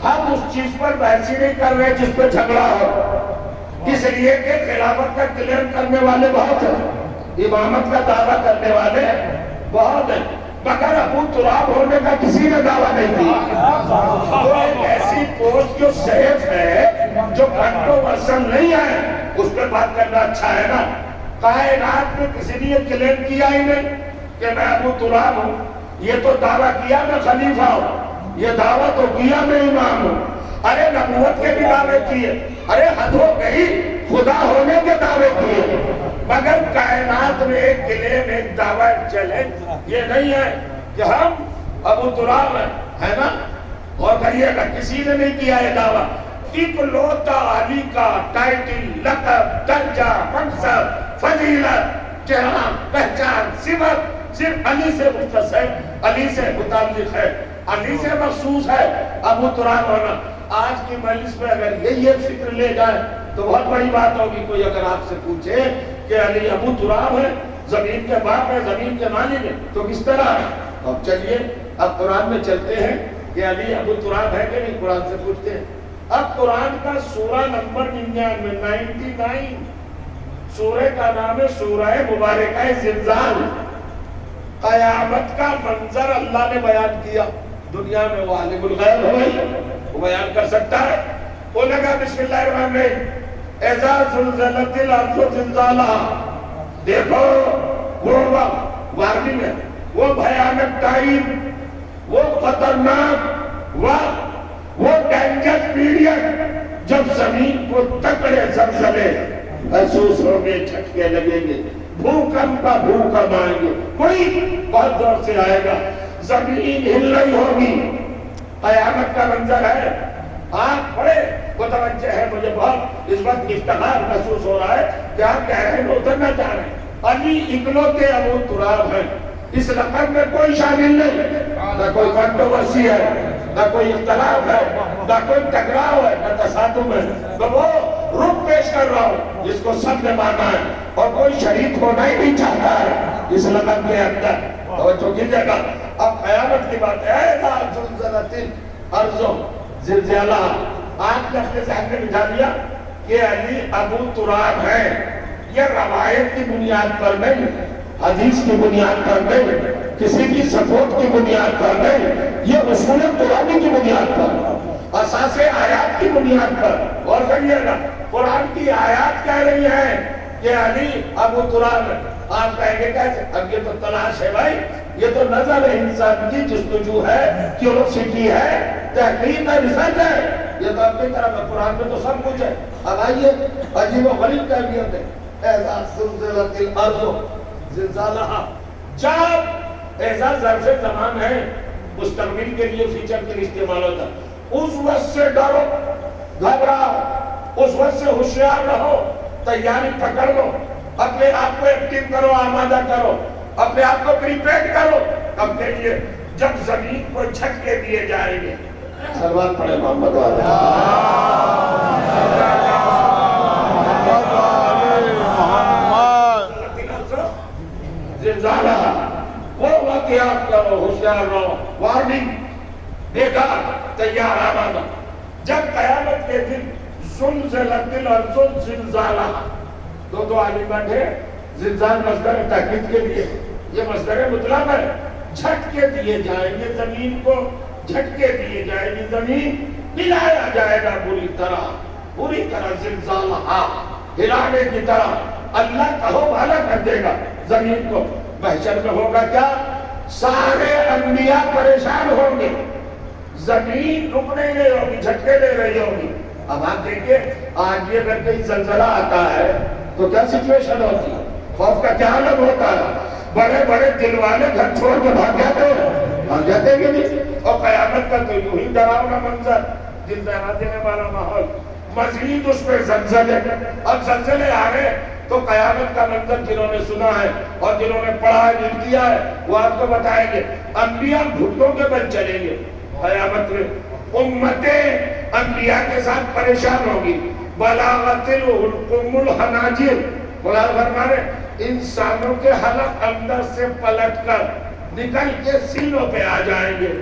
ہم اس چیز پر بحثی نہیں کر رہے جس پہ جھگڑا ہو. اس لیے کہ خلافت کا کلیم کرنے والے بہت ہیں، امامت کا دعویٰ کرنے والے بہت ہیں، مگر ابو تراب ہونے کا کسی نے دعویٰ نہیں کیا. وہ ایک ایسی پوسٹ جو سیف ہے، جو کنٹروورشل نہیں ہے، اس پہ بات کرنا اچھا ہے نا. کائنات میں کسی نے یہ کلیم کیا ہی نہیں کہ میں ابو تراب ہوں. یہ تو دعویٰ کیا میں خلیفہ ہوں، یہ دعویٰ تو کیا میں امام ہوں. ارے نبوت کے بھی دعوے کیے، ارے حد ہو گئی، خدا ہونے کے دعوے کیے، مگر کائنات میں ایک کلیم، ایک دعویٰ، ایک چیلنج یہ نہیں ہے کہ ہم ابو تراب ہیں، ہے نا. اور کہیے گا کسی نے نہیں کیا یہ دعویٰ. اکلوتا علی کا ٹائٹل، لقب، درجہ، منصب، فضیلت، چہرہ، پہچان، صفت صرف علی سے مختص ہے، علی سے متعلق ہے، علی سے مخصوص ہے ابو تراب ہونا. آج کی مجلس میں اگر یہ فکر لے جائے تو بہت بڑی بات ہوگی. کوئی اگر آپ سے پوچھے کہ علی ابو تراب ہے، زمین کے باپ ہے، زمین کے مالک ہے، تو کس طرح ہے؟ اب چلیے اب قرآن میں چلتے ہیں کہ علی ابو تراب ہے کہ نہیں، قرآن سے پوچھتے ہیں. اب قرآن کا سورہ نمبر 99 سورہ کا نام ہے سورہ مبارکہ زلزال. قیامت کا منظر اللہ نے بیان کیا. دنیا میں وہ عالم الغیب ہوئی، وہ بیان کر سکتا ہے. وہ لگا بسم اللہ الرحمن الرحیم، اذا زلزلت الارض زلزالہا. دیکھو وہ وقت، وارننگ ہے، وہ بھیانک ٹائم، وہ خطرناک وقت، وہ ڈینجر پیریڈ جب زمین کو تکڑے زلزلے محسوس ہوں گے، جھٹکے لگیں گے، بھوکمپ کا بھوکمپ آئیں گے، کوئی بہت زور سے آئے گا، زمین ہل رہی ہوگی. قیامت کا منظر ہے. آپ بڑے متوجہ ہے، مجھے بہت اس وقت افتخار محسوس ہو رہا ہے کہ آپ کہہ رہے ہیں اترنا چاہ رہے ہیں. علی اکلوتے ابو تراب ہیں. اس رقم میں کوئی شامل نہیں، نہ کوئی کنٹروورسی ہے، نہ کوئی اختلاف ہے، نہ کوئی ٹکراؤ ہے، نہ تصادم ہے. میں وہ رخ پیش کر رہا ہوں جس کو سب نے مانا ہے، اور کوئی شریک ہونا ہی نہیں چاہتا ہے اس رقم کے اندر. توجہ کیجیے گا. اب قیامت کی بات ہے. اذا زلزلت الارض زلزالہا. آج اپنے ذہن میں بٹھا دیا کہ علی ابو تراب ہے. یہ روایت کی بنیاد پر نہیں، حدیث کی بنیاد پر نہیں، کسی کی سپورٹ کی بنیاد پر نہیں، یہ اصول قرآنی کی بنیاد پر، اساس آیات کی بنیاد پر. اور کہیے گا قرآن کی آیات کہہ رہی ہیں کہ علی ابو تراب ہے. آپ کہیں گے کیسے؟ اب یہ تو تلاش ہے بھائی، یہ تو نظر انسان کی جستجو ہے، کیوریوسٹی ہے، تحقیق ہے، ریسرچ ہے. یہ تو اپنی طرف ہے، قرآن میں تو سب کچھ ہے. اب آئیے عجیب و غریب کیفیت ہے. اذا زلزلت الارض زلزالہا. جب ایسا ظرف زمان ہے، مستقبل کے لیے، فیچر کے لیے استعمال ہوتا ہے. اس وقت سے ڈرو، گھبراؤ، اس وقت سے ہوشیار رہو، تیاری پکڑ لو، اپنے آپ کو ایکٹیو کرو، آمادہ کرو، اپنے آپ کو پریپیئر کرو. کب کے لیے؟ جب زمین کو جھٹکے دیے جائیں گے. سلوات پڑھے محمد والے. زلزالہ. وہ واقعات کرو، ہوشیار رہو، وارننگ، دیکھا، تیار، آمادہ. جب قیامت کے دن زلزلت الارض زلزالہا. دو عالم بیٹھے. زلزال مصدر تاکید کے لیے، یہ مصدر مطلق ہے. جھٹکے دیے جائیں گے زمین کو، جھٹکے دیے جائیں گے زمین، ہلایا جائے گا بری طرح زلزالہا، ہلانے کی طرح. اللہ کہو بھالا کر دے گا زمین کو. محشر میں ہوگا کیا؟ سارے انبیاء پریشان ہوں گے، زمین رک نہیں رہی ہوگی، جھٹکے دے رہی ہوگی. اب آپ دیکھیے آج یہ اگر کہیں زلزلہ آتا ہے تو کیا سچویشن ہوتی ہے، خوف کا کیا عالم ہوتا ہے، بڑے بڑے دل والے گھر چھوڑ کے بھاگ جاتے ہیں، بھاگ جاتے ہیں کہ نہیں؟ اور قیامت کا تو یوں ہی ڈراؤنا منظر، دل دہلا دینے والا ماحول، مزید اس پہ زلزلے، اب زلزلے آ رہے تو قیامت کا منظر جنہوں نے سنا ہے اور جنہوں نے پڑھا ہے لکھ دیا ہے وہ آپ کو بتائیں گے۔ انبیاء گھٹنوں کے بل چلیں گے قیامت میں، امتیں انبیاء کے ساتھ پریشان ہوگی، بلاغت الحلقم الحناجر، قرآن فرما رہے انسانوں کے حلق اندر سے پلٹ کر نکل کے سینوں پہ آ جائیں گے،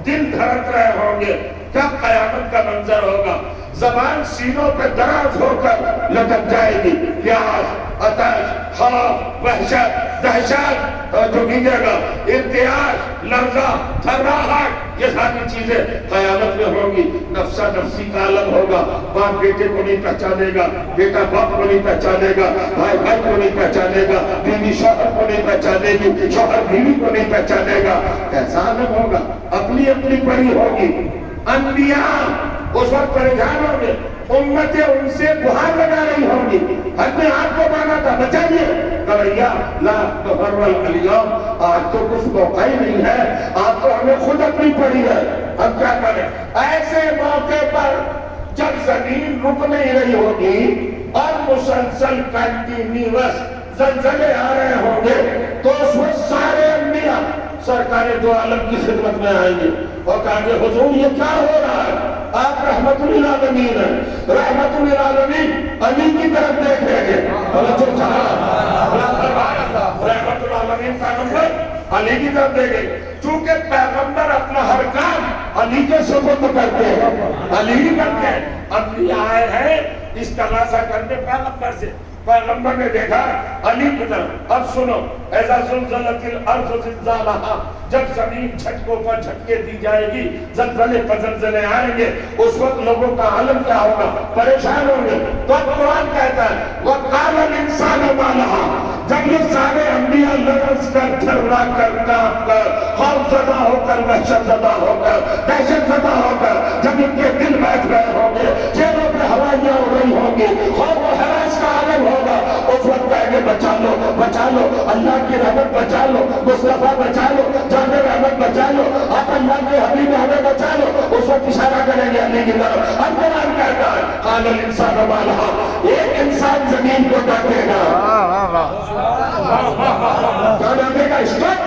دل دھڑک رہے ہوں گے، کیا قیامت کا منظر ہوگا، زبان سینوں پہ دراز ہو کر لٹک جائے گی، پیاس، آتش، خوف، وحشت، دہشت، جو بھیجے گا، ارتعاش، لرزہ، تھراہٹ، یہ ساری چیزیں قیامت میں ہوں گی، نفسا نفسی کا عالم ہوگا، باپ بیٹے کو نہیں پہچانے گا، بیٹا باپ کو نہیں پہچانے گا، بھائی بھائی کو نہیں پہچانے گا، بیوی شوہر کو نہیں پہچانے گی، شوہر بیوی کو نہیں پہچانے گا، کیسا عالم ہوگا، اپنی اپنی پڑی ہوگی۔ انبیاء اس وقت پریشان ہوں گے، امتیں ان سے گہار لگا رہی ہوں گی، حد میں آپ کو مانا تھا بچائیے، گویا لا تغرل اليوم، آج تو کچھ موقع ہی نہیں ہے، آج تو ہمیں خود اپنی پڑی ہے، ہم کیا کریں؟ ایسے موقع پر جب زمین رک نہیں رہی ہوگی اور مسلسل کنٹینیوس زلزلے آ رہے ہوں گے تو اس وقت سارے انبیاء سرکار دو عالم کی خدمت میں آئیں گے اور کہیں گے حضور یہ کیا ہو رہا ہے، آپ رحمت للعالمین ہیں، رحمت للعالمین علی کی طرف دیکھ رہے گے، رحمت للعالمین پیغمبر علی کی طرف دیکھیں گے، چونکہ پیغمبر اپنا ہر کام علی کے سپرد کرتے ہیں، علی ہی کرتے ہیں، انبیاء آئے ہیں استغاثہ کرنے پیغمبر سے، پیغمبر نے دیکھا علی کی طرف، اب سنو ایسا زلزلت الارض زلزالہا، جب زمین جھٹکوں پر جھٹکے دی جائے گی، زلزلے پر زلزلے آئیں گے، اس وقت لوگوں کا عالم کیا ہوگا، پریشان ہوں گے، تو اب قرآن کہتا ہے وَقَالَ الْإِنسَانُ مَا لَهَا، جب یہ سارے انبیاء لرز کر تھرا کر کانپ کر خوف زدہ ہو کر وحشت زدہ ہو کر دہشت زدہ ہو کر جب ان کے دل بیٹھ رہے ہوں گے، چہروں پہ ہوائیاں ہو رہی ہوں گی، خوف و ہراس کا عالم ہوگا، اس وقت کہیں گے بچا لو بچا لو، اللہ کی رحمت بچا لو، مصطفیٰ بچا لو، جان رحمت بچا لو، آپ اللہ کے حبیب ہمیں بچا لو، اس وقت اشارہ کریں گے علی کی طرف، اب قرآن کہتا ہے قال الانسان ما لها، ایک انسان زمین کو ڈانٹے گا، کیا ڈانٹے گا؟ اسٹاپ،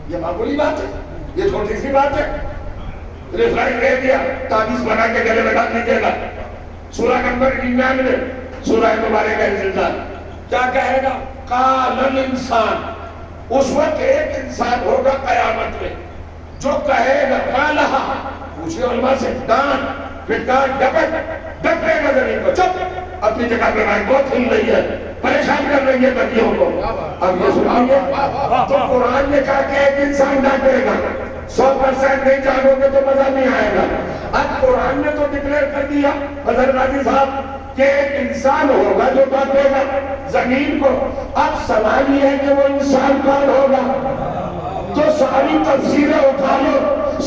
یہ معمولی بات ہے، یہ چھوٹی سی بات ہے، ریفرائن دے دیا، تعویذ بنا کے گلے میں ڈال دیجیے گا، سورہ نمبر 99 سورہ مبارکہ انزلزال کیا کہے گا؟ قال الانسان، اس وقت ایک انسان ہوگا قیامت میں جو کہے گا ما لہا، پوچھئے علماء سے، ڈانٹ پھٹکار ڈپٹ دے گا زمین کو، چپ اپنی جگہ پہ رہے، بہت ہل رہی ہے، پریشان کر رہی ہے ندیوں کو، اب یہ سنائیے تو قرآن نے کہا کہ ایک انسان ڈانٹے گا، 100% نہیں جانو گے تو مزہ نہیں آئے گا، اب قرآن نے تو ڈکلیئر کر دیا حضرت غازی صاحب کہ ایک انسان ہوگا جو ڈانٹے گا زمین کو، اب سوال یہ ہے کہ وہ انسان کون ہوگا، تو ساری تفسیریں اٹھا لو،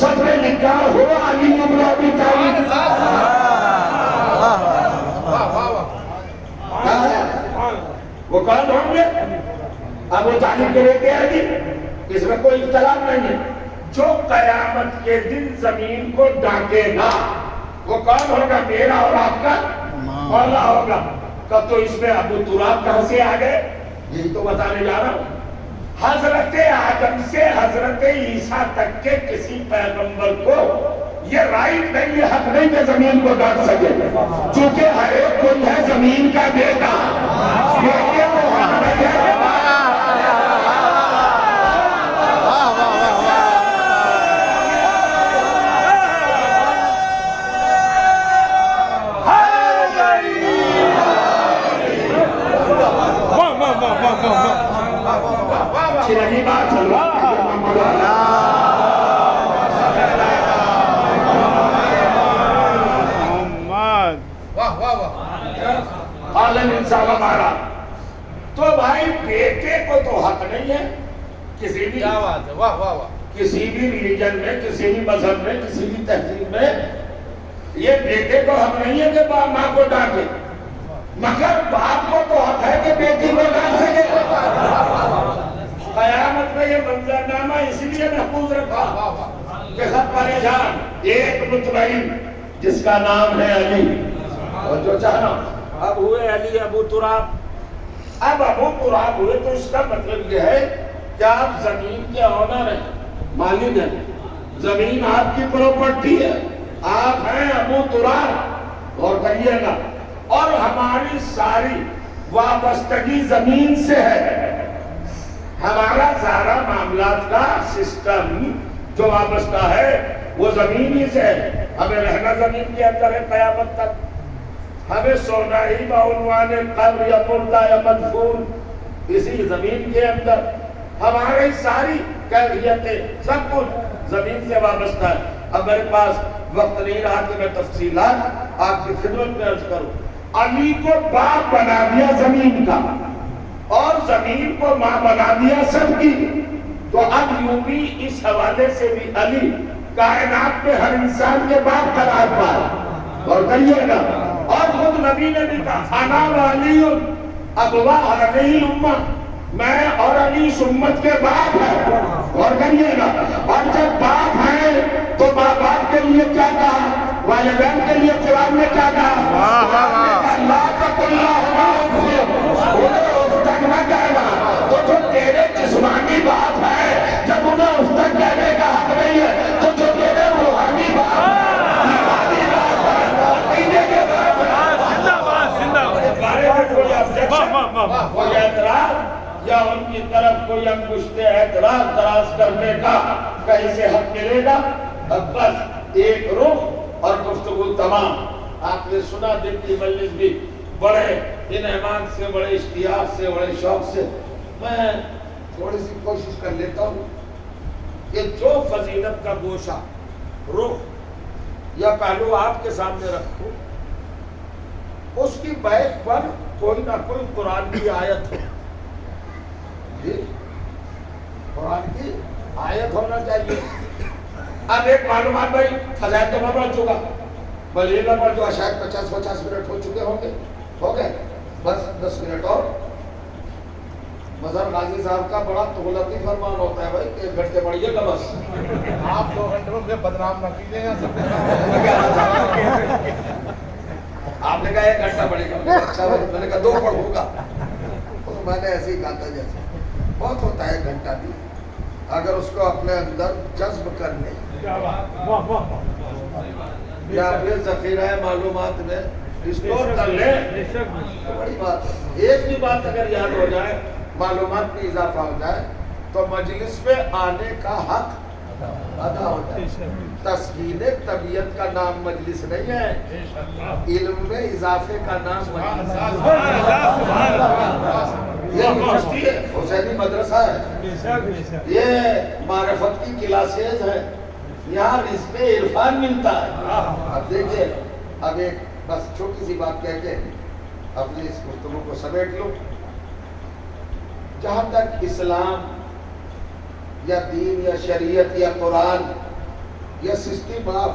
سب نے لکھا ہو علی ابن ابی طالب، وہ کون ہوں گے؟ ابو طالب کے بیٹے ہیں جی، اس میں کوئی اختلاف نہیں ہے، جو قیامت کے دن زمین کو ڈانٹے گا وہ کون ہوگا؟ میرا اور آپ کا مولا ہوگا، کب تو اس میں ابو تراب کہاں سے آ گئے؟ یہی تو بتانے جا رہا ہوں، حضرت آدم سے حضرت عیسیٰ تک کے کسی پیغمبر کو یہ رائٹ نہیں، یہ حق نہیں کہ زمین کو ڈانٹ سکے، چونکہ ہر ایک کوئی ہے زمین کا بیٹا، یہ وہ حق نہیں ہے۔ نہیں بات عالم انسان ہمارا، تو بھائی بیٹے کو تو حق نہیں ہے کسی بھی کسی بھی ریلیجن میں، کسی بھی مذہب میں، کسی بھی تہذیب میں یہ بیٹے کو حق نہیں ہے کہ باپ ماں کو ڈانٹے، مگر باپ کو تو حق ہے کہ بیٹی کو ڈانٹ سکے۔ قیامت میں یہ منظرنامہ اس لیے محفوظ رکھا کہ سب پریشان، ایک مطمئن جس کا نام ہے علی، اور جو چاہنا اب ہوئے علی ابو تراب۔ اب ابو تراب ہوئے تو اس کا مطلب یہ ہے کہ آپ زمین کے آنر ہیں، مالک ہیں، زمین آپ کی پراپرٹی ہے، آپ ہیں ابو تراب، اور کہیے گا اور ہماری ساری وابستگی زمین سے ہے، ہمارا سارا معاملات کا سسٹم جو وابستہ ہے وہ زمین ہی سے ہے، ہمیں رہنا زمین کے اندر ہے قیامت تک، ہمیں سونا ہی بعنوان قبر یا مردہ یا مدفون اسی زمین کے اندر، ہماری ساری کیفیتیں سب کچھ زمین سے وابستہ ہے۔ اب میرے پاس وقت نہیں رہا کہ میں تفصیلات آپ کی خدمت میں عرض کروں۔ علی کو باپ بنا دیا زمین کا اور زمین کو ماں بنا دیا سب کی، تو اب یوں بھی اس حوالے سے بھی علی کائنات میں ہر انسان کے باپ قرار پائے، اور کہیے گا اور خود نبی نے بھی کہا انا وعلی ابواہ هذه الامہ، میں اور علی اس امت کے باپ ہیں، اور کہیے گا اور جب باپ ہیں تو ماں باپ کے لیے کیا کہا، والدین کے لیے قرآن نے کیا کہا، اللہ تک نہ کہنا، تو جو تیرے جسمانی باپ ہے جب انہیں اس تک کہنے کا حق نہیں ہے تو جو تیرے روحانی باپ کوئی اعتراض یا ان کی طرف کوئی انگشت اعتراض دراز کرنے کا کہیں سے حق ملے گا؟ اب بس ایک رخ اور گفتگو تمام۔ آپ نے سنا دن کی مجلس بھی بڑے انعمان سے، بڑے اشتیاق سے، بڑے شوق سے، میں تھوڑی سی کوشش کر لیتا ہوں کہ جو فضیلت کا گوشہ رخ یا پہلو آپ کے سامنے رکھوں اس کی بیک پر کوئی نہ کوئی قرآن کی آیت ہو، قرآن کی آیت ہونا چاہیے۔ اب ایک معلومات بھائی فضائل تو میں پڑھ چکا، بلیغ میں پڑھ چکا، شاید 50 منٹ ہو چکے ہوں گے، ہو گئے بس 10 منٹ اور۔ مظہر غازی صاحب کا بڑا تغلقی فرمان ہوتا ہے بھائی کہ 1 گھنٹے پڑھیے گا بس، آپ 2 گھنٹے میں بدنام نہ کیجیے گا۔ آپ نے کہا 1 گھنٹہ پڑھے گا، اچھا میں نے کہا 2 پڑھوں گا، تو میں نے ایسے ہی کہا تھا جیسے بہت ہوتا ہے 1 گھنٹہ بھی، اگر اس کو اپنے اندر جذب کر لیں یا پھر ذخیرہ معلومات میں اسٹور کر لیں تو بڑی بات ہے۔ ایک بھی بات اگر یاد ہو جائے، معلومات میں اضافہ ہو جائے تو مجلس میں آنے کا حق ادا ہوتا ہے۔ تسکین طبیعت کا نام مجلس نہیں ہے، علم میں اضافے کا نام مجلس ہے۔ یہ یونیورسٹی ہے، حسینی مدرسہ ہے، یہ معرفت کی کلاسز ہے، یہاں رزق عرفان ملتا ہے۔ اب دیکھیں، اب ایک بس چھوٹی سی بات کہہ کے اپنی اس گفتگو کو سمیٹ لو۔ جہاں تک اسلام یا دین یا شریعت یا قرآن یا سسٹم آف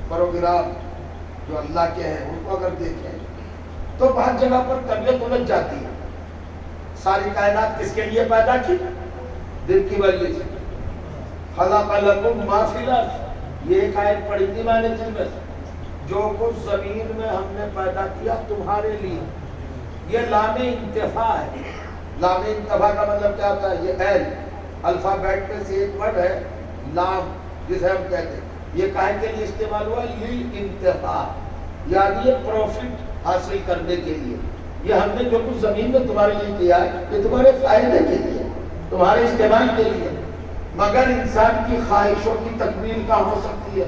پروگرام جو اللہ کے ہیں ان کو اگر دیکھیں تو بعض جگہ پر طبیعت الجھ جاتی ہے۔ ساری کائنات کس کے لیے پیدا کی؟ دن کی وجہ سے۔ خلق لکم ما فی الارض، یہ ایک آیت پڑھی تھی میں نے دن میں، جو کچھ زمین میں ہم نے پیدا کیا تمہارے لیے۔ یہ لام انتفاع ہے۔ لام انتفاع کا مطلب کیا ہوتا ہے؟ یہ ایل الفابیٹ میں سے ایک ورڈ ہے لام، جسے ہم کہتے ہیں، یہ کہنے کے لیے استعمال ہوا انتفاع، یعنی یہ پروفٹ حاصل کرنے کے لیے۔ یہ ہم نے جو کچھ زمین میں تمہارے لیے کیا ہے یہ تمہارے فائدے کے لیے، تمہارے استعمال کے لیے، مگر انسان کی خواہشوں کی تکمیل کہاں ہو سکتی ہے؟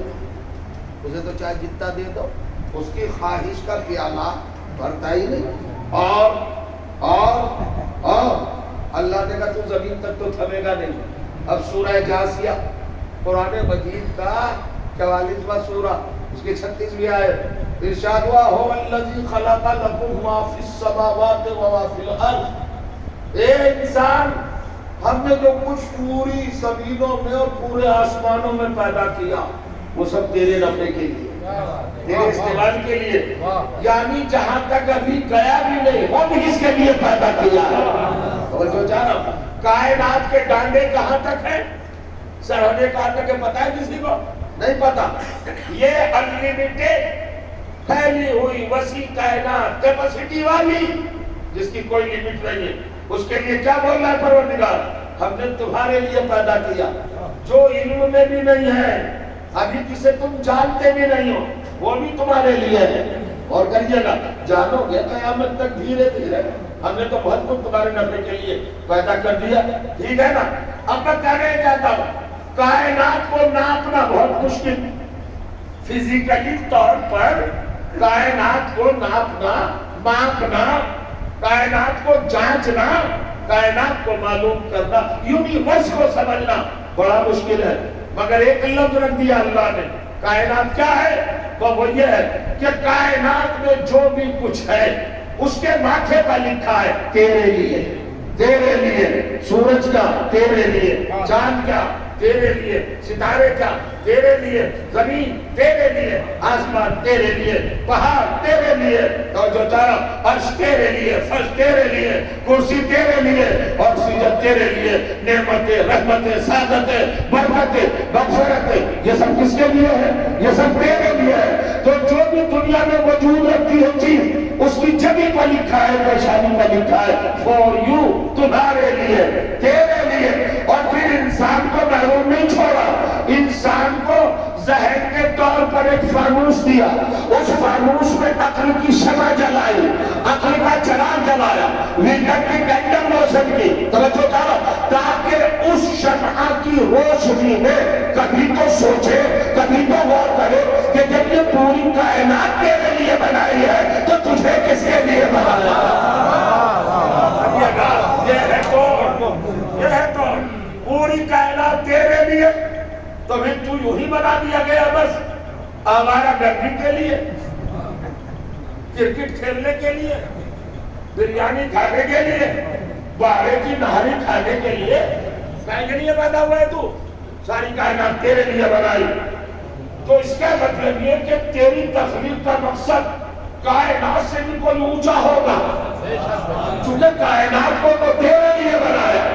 اسے تو چاہے جتنا دے دو اس کی خواہش کا پیالہ بھرتا ہی نہیں۔ اور اللہ نے کہا تو زمین تک تو تھمے گا نہیں۔ اب سورہ جاثیہ قرآن مجید کا 44واں سورہ، اس کی 36ویں آیت، ارشاد ہوا هو الذی خلق لکم ما فی السماوات و ما فی الارض، اے انسان ہم نے جو کچھ پوری زمینوں میں اور پورے آسمانوں میں پیدا کیا وہ سب تیرے نفع کے لیے، تیرے استعمال کے لیے، یعنی جہاں تک ابھی گیا بھی نہیں وہ بھی اس کے لیے پیدا کیا ہے۔ اور جو جانا کائنات کے ڈانڈے کہاں تک ہیں، سرحدیں کہاں تک ہے پتا ہے کسی کو؟ نہیں پتا۔ یہ انلیمیٹڈ پھیلی ہوئی وسیع کائنات کیپیسٹی والی جس کی کوئی لیمٹ نہیں ہے، اس کے لیے کیا بول رہا ہے پروردگار؟ ہم نے تمہارے لیے پیدا کیا جو علم میں بھی نہیں ہے، ابھی کسے تم جانتے بھی نہیں ہو، وہ بھی تمہارے لیے ہے۔ اور کریے گا جانو گے قیامت تک دھیرے دھیرے، ہم نے تو بہت کچھ تمہارے نفع کے لیے پیدا کر دیا، ٹھیک ہے نا؟ اب میں کہنے چاہتا ہوں کائنات کو ناپنا بہت مشکل، فزیکلی طور پر کائنات کو ناپنا، ماپنا، کائنات کو جانچنا، کائنات کو معلوم کرنا، یونیورس کو سمجھنا بڑا مشکل ہے۔ مگر ایک لفظ رکھ دیا اللہ نے، کائنات کیا ہے؟ وہ یہ ہے کہ کائنات میں جو بھی کچھ ہے اس کے ماتھے پر لکھا ہے تیرے لیے، تیرے لیے، سورج کا تیرے لیے، چاند کا تیرے لیے، ستارے کا تیرے لیے، زمین تیرے لیے، آسمان تیرے لیے، پہاڑ تیرے لیے، اور جو چاہا عرش تیرے لیے، فرش تیرے لیے، کرسی تیرے لیے، اور سجد تیرے لیے، نعمتیں، رحمتیں، سعادتیں، برکتیں، مغفرتیں، یہ سب کس کے لیے ہے؟ یہ سب تیرے لیے ہے۔ تو جو بھی دنیا میں موجود رکھتی ہے چیز، اس کی جگہ پر لکھا ہے، پریشانی میں لکھا ہے فور یو، تمہارے لیے، تیرے لیے۔ اور پھر انسان کو محروم نہیں چھوڑا، انسان کو ذہن کے طور پر ایک فانوس دیا، اس فانوس میں عقل کی شمع جلائی، عقل کا چراغ جلایا، ویکٹ کی کینڈل روشن کی، توجہ کرو، تاکہ اس شمع کی روشنی میں کبھی تو سوچے، کبھی تو غور کرے کہ جب یہ پوری کائنات تیرے لیے بنائی ہے تو تجھے کس کے لیے بنایا؟ یہ ہے تو پوری کائنات تیرے لیے، تو پھر تو یوں ہی بنا دیا گیا بس ہمارا گرمی کے لیے، کرکٹ کھیلنے کے لیے، بریانی کھانے کے لیے، بارے کی نہاری کھانے کے لیے، کہیں کے لیے پیدا ہوا ہے تو ساری کائنات تیرے لیے بنائی۔ تو اس کا مطلب یہ کہ تیری تخلیق کا مقصد کائنات سے بھی کوئی اونچا ہوگا، چونکہ کائنات کو تو تیرے لیے بنایا،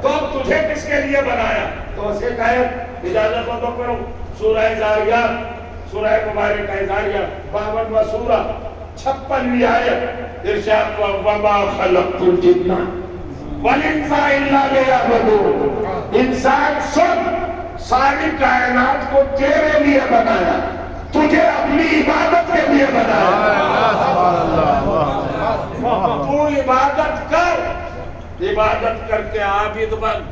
تو اب تجھے کس کے لیے بنایا؟ تو اسے کہے اجازت ہو تو کرو سورہ زاریات، سورہ مبارکہ زاریات 52واں سورہ 56ویں آیت، ارشاد وما خلقت الجن والانس الا ليعبدون، انسان سن ساری کائنات کو تیرے لیے بنایا، تجھے اپنی عبادت کے لیے بنایا۔ تو عبادت کر، عبادت کر کے عابد بن،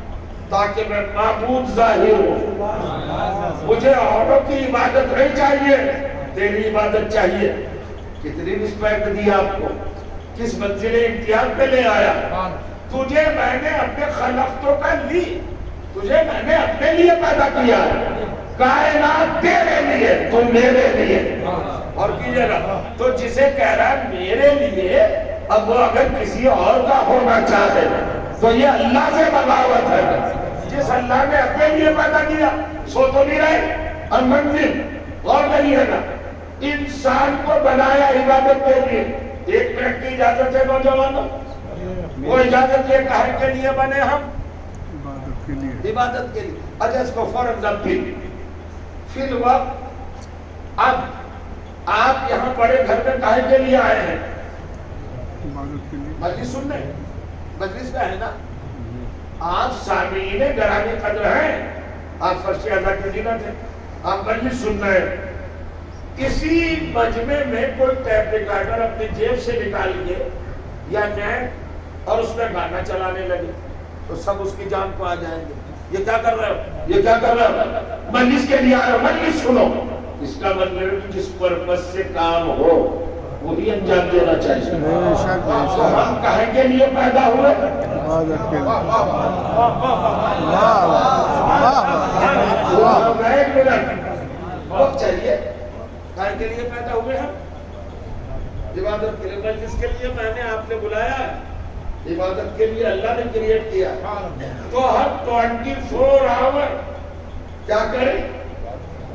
تاکہ میں معبود ظاہر ہوں۔ مجھے اوروں کی عبادت نہیں چاہیے، تیری عبادت چاہیے۔ کتنی رسپیکٹ دی آپ کو، کس منزل امتیاز پہ لے آیا۔ تجھے میں نے اپنے خلقتوں کا لی، تجھے میں نے اپنے لیے پیدا کیا، کائنات تیرے لیے، تو میرے لیے۔ اور کیجئے گا تو جسے کہہ رہا ہے میرے لیے، اب وہ اگر کسی اور کا ہونا چاہے تو یہ اللہ سے بغاوت ہے۔ جس اللہ نے اپنے لیے پیدا کیا سو تو نہیں رہے المنزل، اور نہیں ہے نا، انسان کو بنایا عبادت کے لیے۔ ایک منٹ کی اجازت ہے نوجوانوں، وہ اجازت یہ کہے کے لیے بنے ہم؟ عبادت کے لیے۔ اچھا اس کو فوراً ضبط فی الوقت، اب آپ یہاں بڑے گھر میں کہے کے لیے آئے ہیں؟ مجلس سننے، مجلس کا ہے نا، آپ سامعین گرامی قدر ہیں، آپ فرش اعلیٰ کی زینت ہیں، آپ مجلس سننا ہے۔ کسی مجمع میں کوئی ٹیپ ریکارڈر اپنی جیب سے نکال کے یا نیٹ اور اس میں گانا چلانے لگے تو سب اس کی جان کو آ جائیں گے۔ یہ کیا کر رہے ہو؟ یہ کیا کر رہے ہو؟ مجلس کے لیے آ رہے ہو، مجلس سنو۔ اس کا مطلب ہے کہ جس پرپس سے کام ہو وہی انجام دینا چاہیے۔ تو ہم کہے کے لیے پیدا ہوئے؟ ایک منٹ وقت چاہیے، کہے کے لیے پیدا ہوئے ہم؟ عبادت کے لیے۔ مجلس کے لیے میں نے آپ نے بلایا ہے، عبادت کے لیے اللہ نے کریٹ کیا۔ تو ہم 24 آور کیا کریں؟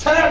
6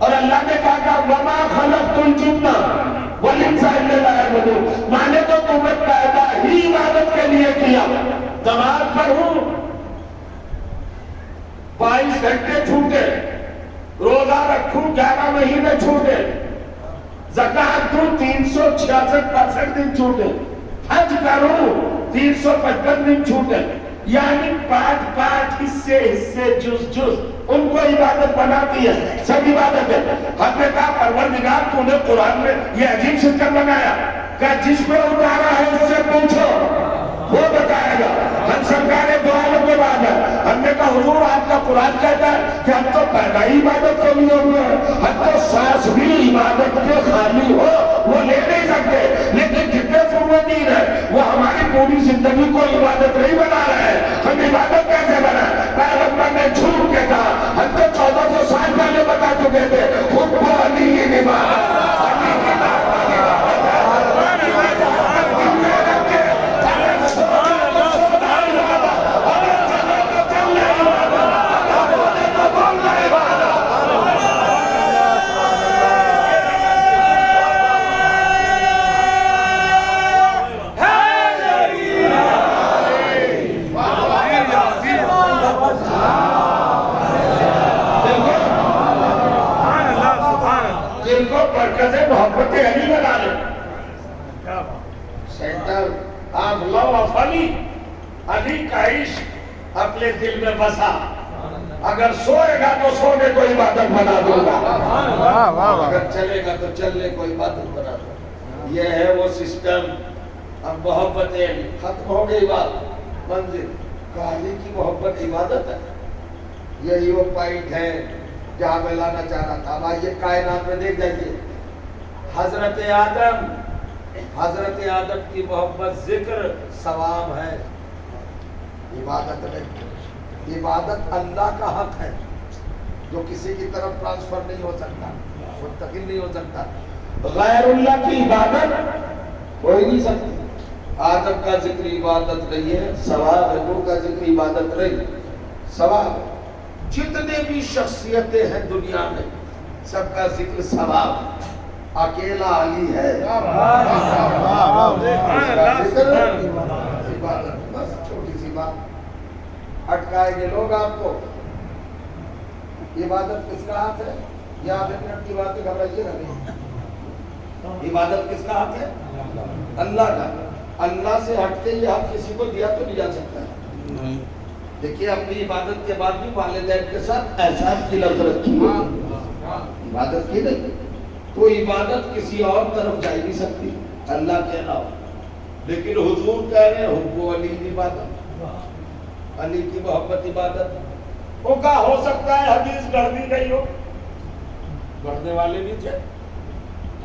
اور اللہ نے کہا کہ وما خلقت الجن والانس الا ليعبدون، میں نے تو تمہیں پیدا ہی عبادت کے لیے کیا. نماز پڑھوں 22 گھنٹے چھوٹے، روزہ رکھوں 11 مہینے چھوٹے، زکات دوں 366% دن چھوٹے، حج کروں 355 دن چھوٹے، یعنی 5 حصے جز ان کو عبادت بناتی ہے، سب عبادت ہے. ہم نے کہا پروردگار تو نے قرآن میں یہ عجیب سسٹم بنایا کہ جس کو اتارا ہے اس سے پوچھو وہ بتائے گا. ہم سرکار دو عالم کے بعد ہے. ہم نے کہا حضور آپ کا قرآن کہتا ہے کہ ہم تو پیدا ہی عبادت کے لیے ہوئے ہیں، ہم تو سانس بھی عبادت کے خالی ہو وہ لے نہیں سکتے، لیکن جتنے فرمدین ہیں وہ ہماری پوری زندگی کو عبادت نہیں بنا رہے ہیں. ہم عبادت کیسے بنائیں؟ پیغمبر نے جھوٹ کے کہا، ہم تو 1400 سال پہلے بتا چکے تھے خود کو علی کی عبادت. محبت علی بنا لے سینٹر آف لو آف علی، علی کا عشق اپنے دل میں بسا. اگر سوئے گا تو سونے کو عبادت بنا دوں گا، اگر چلے گا تو چلنے کو عبادت بنا دوں گا. یہ ہے وہ سسٹم. اب محبت علی ختم ہو گئی بات منزل کہ علی کی محبت عبادت ہے. یہی وہ پوائنٹ ہے جہاں میں لانا چاہ رہا تھا. اب آئیے کائنات میں دیکھ جائیے، حضرت آدم کی محبت ذکر ثواب ہے، عبادت نہیں. عبادت اللہ کا حق ہے جو کسی کی طرف ٹرانسفر نہیں ہو سکتا، منتقل نہیں ہو سکتا. غیر اللہ کی عبادت کوئی نہیں سکتی. آدم کا ذکر عبادت نہیں ہے، ثواب ہے. نوح کا ذکر عبادت نہیں، ثواب ہے. جتنے بھی شخصیتیں ہیں دنیا میں سب کا ذکر ثواب ہے. اکیلا علی ہے بس. چھوٹی سی بات اٹکائیں گے لوگ آپ کو. عبادت کس کا ہاتھ ہے؟ یہ آدھے منٹ کی بات گھبرائیے نہ نہیں. عبادت کس کا ہاتھ ہے؟ اللہ کا. اللہ سے ہٹ کے یہ ہاتھ کسی کو دیا تو نہیں جا سکتا. دیکھیے اپنی عبادت کے بعد بھی والدین کے ساتھ احسان کی لفظ رکھی ہے، عبادت کی نہیں. تو عبادت کسی اور طرف جا نہیں سکتی اللہ کے علاوہ. لیکن حضور کہہ رہے ہیں حب علی عبادت، علی کی محبت عبادت. وہ کہا ہو سکتا ہے حدیث گڑھ دی گئی ہو، گڑھنے والے بھی تھے.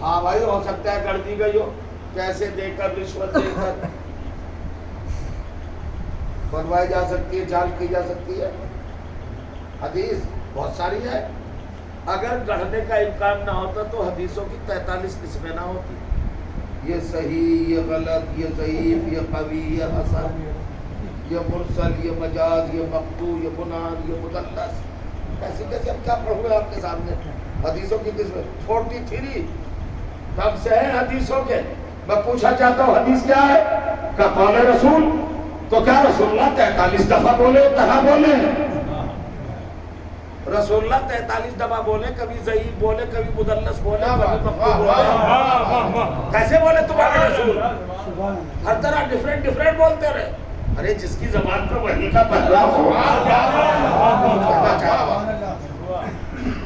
ہاں بھائی ہو سکتا ہے گڑھ دی گئی ہو، پیسے دے کر رشوت دے کر بنوائی جا سکتی ہے، جان کی جا سکتی ہے. حدیث بہت ساری ہے. اگر گڑھنے کا امکان نہ ہوتا تو حدیثوں کی 43 قسمیں نہ ہوتی. یہ صحیح، یہ غلط، یہ ضعیف، یہ قوی، یہ حسن، یہ مرسل، یہ مجاز، یہ مقطوع، یہ منان، یہ مدلس. ایسی کیسی اب کیا پڑھوں گا آپ کے سامنے حدیثوں کی قسمیں 43 کب سے ہیں حدیثوں کے. میں پوچھنا چاہتا ہوں حدیث کیا ہے؟ کہ قول رسول. تو کیا رسول اللہ 43 دفعہ بولے کہاں بولے؟ رسول اللہ 43 دفعہ بولے، کبھی ضعیف بولے، کبھی مدلس بولے، کبھی مقطوع بولے. کیسے بولے تمہارے رسول؟ ہر طرح ڈیفرنٹ بولتے رہے. ارے جس کی زبان پر وحی کا پہلا ہو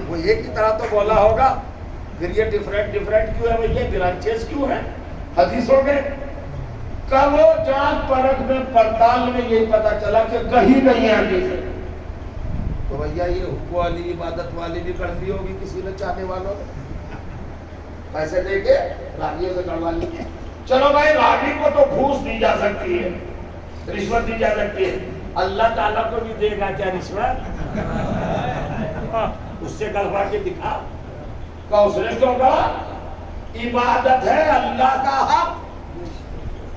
وہ ایک ہی طرح تو بولا ہوگا. پھر یہ ڈیفرنٹ کیوں ہے؟ یہ برانچز کیوں ہیں حدیثوں کے؟ کا وہ جانچ پرکھ میں پڑتال میں یہی پتا چلا کہ کہیں نہیں حدیث ہے. تو بھیا یہ حب والی عبادت والی بھی کر دی ہوگی کسی نے، چاہنے والوں نے پیسے دے کے راویوں سے کڑوا لی. چلو بھائی راوی کو تو گھوس دی جا سکتی ہے، رشوت دی جا سکتی ہے. اللہ تعالیٰ کو بھی دے گا کیا رشوت؟ اس سے کڑوا کے دکھا. اس نے کیوں کہا؟ عبادت ہے اللہ کا حق.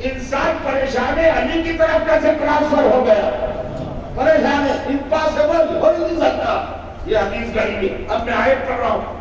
انسان پریشان ہے، علی کی طرف کیسے ٹرانسفر ہو گیا؟ پریشان ہے، امپاسبل ہو ہی نہیں سکتا. یہ حدیث گئی. اب میں آیت پڑھ رہا ہوں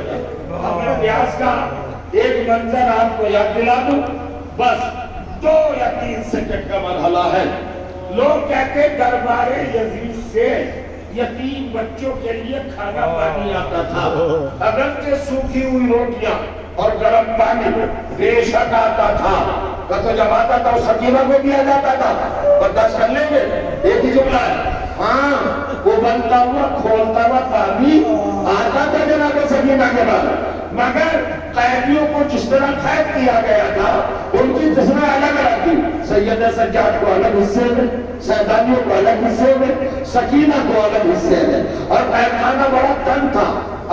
اپنے ریاض کا ایک منظر آپ کو یاد دلا دوں، بس 2 یا 3 سیکنڈ کا مرحلہ ہے۔ لوگ کہتے دربار یزید سے یتیم بچوں کے لیے کھانا پانی آتا تھا، اگرچہ سوکھی ہوئی روٹیاں اور گرم پانی بے شک آتا تھا، تو جب آتا تھا وہ سکینہ کو دیا جاتا تھا۔ برداشت کر لیں گے؟ ایک ہی جملہ ہے، ہاں وہ بنتا ہوا کھولتا ہوا پانی آتا تھا جناب سکینہ کے بعد، مگر قیدیوں کو جس طرح قید کیا گیا تھا ان کی قسمیں الگ الگ تھی۔ سید سجاد کو الگ حصے میں، سیدانیوں کو الگ حصے میں، سکینہ کو الگ حصے میں، اور قید خانہ بڑا تنگ تھا،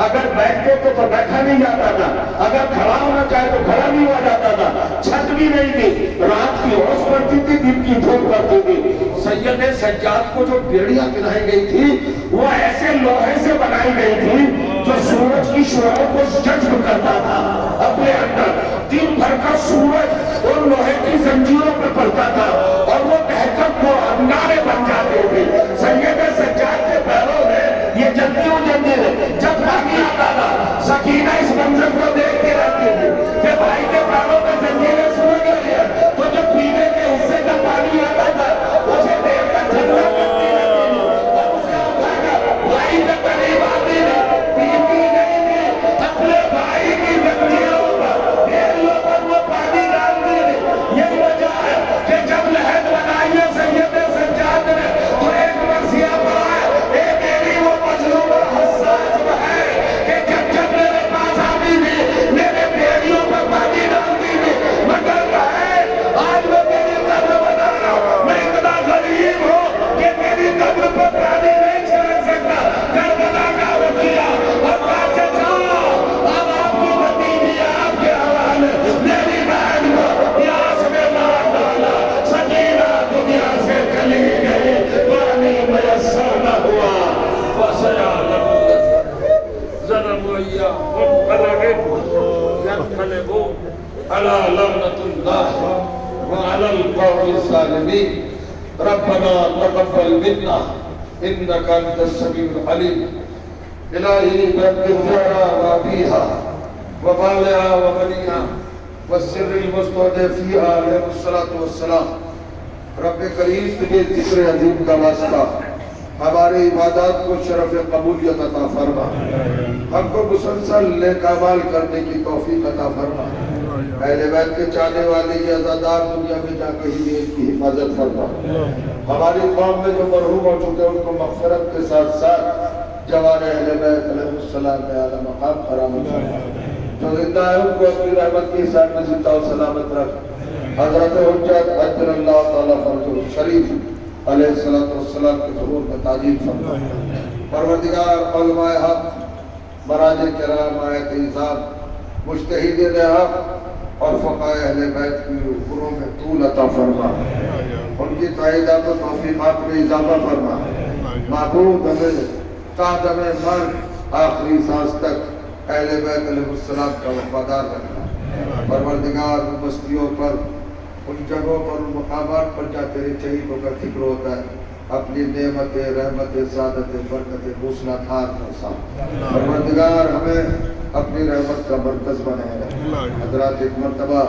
اگر بیٹھتے تو بیٹھا نہیں جاتا تھا، اگر کھڑا ہونا چاہے تو کھڑا نہیں ہوا جاتا تھا، چھت بھی نہیں تھی، رات کی اوس پڑتی تھی، دن کی دھوپ پڑتی تھی۔ سید سجاد کو جو بیڑیاں پہنائی گئی تھی وہ ایسے لوہے سے بنائی گئی تھی جو سورج کی شعاعوں کو جذب کرتا تھا اپنے اندر، دن بھر کا سورج اور لوہے کی زنجیروں پہ پڑتا تھا اور وہ تحقیق کو انگارے بن جاتے تھے۔ سید سجاد کے پیروں میں یہ جلدی ہو جاتی ہے، جب پانی آتا تھا سکینہ اس منظر کو دیکھ کے رہتی تھی کہ بھائی کے پیروں میں زنجیریں سو گئی ہیں، تو جو پینے کے حصے کا پانی آتا تھا اسے دیکھ کر جھگڑا کرتی رہتی تھی اور اسے اٹھا کر بھائی کے قریب آتی ہے، پیتی نہیں تھی، اپنے بھائی کی زنجیروں پر بیڑیوں پر وہ پانی ڈالتی تھی۔ یہ وجہ ہے کہ جب لحد بنائی ہے سید سجاد نے تو ایک مرثیہ پڑھا ہے، ایک میری وہ مظلوم اور حساس ہے کہ جب جب میرے پاس آتی تھی میرے بیڑیوں پر پانی ڈالتی تھی، مگر آج میں تیری قبر بنا رہا ہوں، میں اتنا غریب ہوں کہ تیری قبر پر پانی نہیں چھڑک سکتا۔ کربلا کا وکیہ اور کہا چچا اب آپ کی نتیجی آپ کے حوالے، میری بہن کو پیاس میں مار ڈالا، سکینہ دنیا سے چلی گئی، پانی میسر نہ ہوا، وسيعلم ظلم وإياهم ينقلبون على لعنة الله وعلى القوم الظالمين۔ ربنا تقبل منا إنك أنت السميع العليم۔ إلهي بارك لنا وفيها وبالها وبنيها والسر المستودع عليه الصلاة والسلام۔ رب کریم تجھے ذکر عظیم کا واسطہ ہماری عبادات کو شرف قبولیت عطا فرما، ہم کو مسلسل نیک اعمال کرنے کی توفیق عطا فرما۔ اہل بیت کے چاہنے والے یہ عزادار دنیا میں جا کہیں بھی ان کی حفاظت فرما۔ ہماری قوم میں جو مرحوم ہو چکے ان کو مغفرت کے ساتھ ساتھ جوان اہل بیت علیہ السلام میں اعلیٰ مقام فراہم فرما۔ جو زندہ ہے ان کو اپنی رحمت کی ساتھ میں زندہ و سلامت رکھ۔ حضرت حجت اجر اللہ تعالیٰ فرج شریف علیہ السلام کے ظہور میں تعجیل فرما۔ پروردگار علماء حق، مراجع کرام، آیت اعزام، مجتہدین حق اور فقہاء اہل بیت کی عمروں میں طول عطا فرما، ان کی تائیدات و توفیقات میں اضافہ فرما۔ معبود ہمیں تا دم مرگ آخری سانس تک اہل بیت علیہ السلام کا وفادار رکھنا۔ پروردگار بستیوں پر، ان جگہوں پر، ان مقامات پر جہاں تیرے شہیدوں کا ذکر ہوتا ہے، اپنی نعمت، رحمت، سعادت، برکت، حوصلہ دھار فرما۔ پروردگار ہمیں اپنی رحمت کا مرکز بنائے رکھ۔ حضرات ایک مرتبہ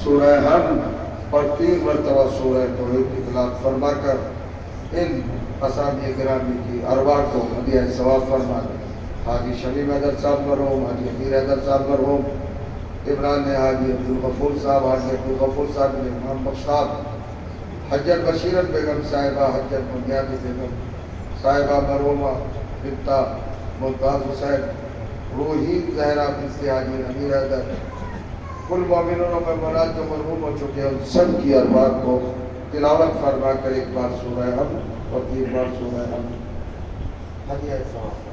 سورہ حمد اور 3 مرتبہ سورہ توحید کی تلاوت فرما کر ان اسامی گرامی کی ارواح کو ہدیہ ثواب فرما دیں۔ حاجی شمیم حیدر صاحب مرحوم، حاجی امیر حیدر صاحب مرحوم، عمران حاجی عبدالغفور صاحب، حاجی عبدالغفور صاحب نے محمد صاحب، حجت بشیرت بیگم صاحبہ، حجت بنیادی بیگم صاحبہ مرحومہ بنتا ممتاز حسین، روحی زہرہ بنت حاجی امیر حیدر، کل مومنوں میں مراد جو مرحوم ہو چکے ہیں ان سب کی ارواح کو تلاوت فرما کر ایک بار سورہ حمد اور 3 بار سورہ حمد ہدیہ ثواب۔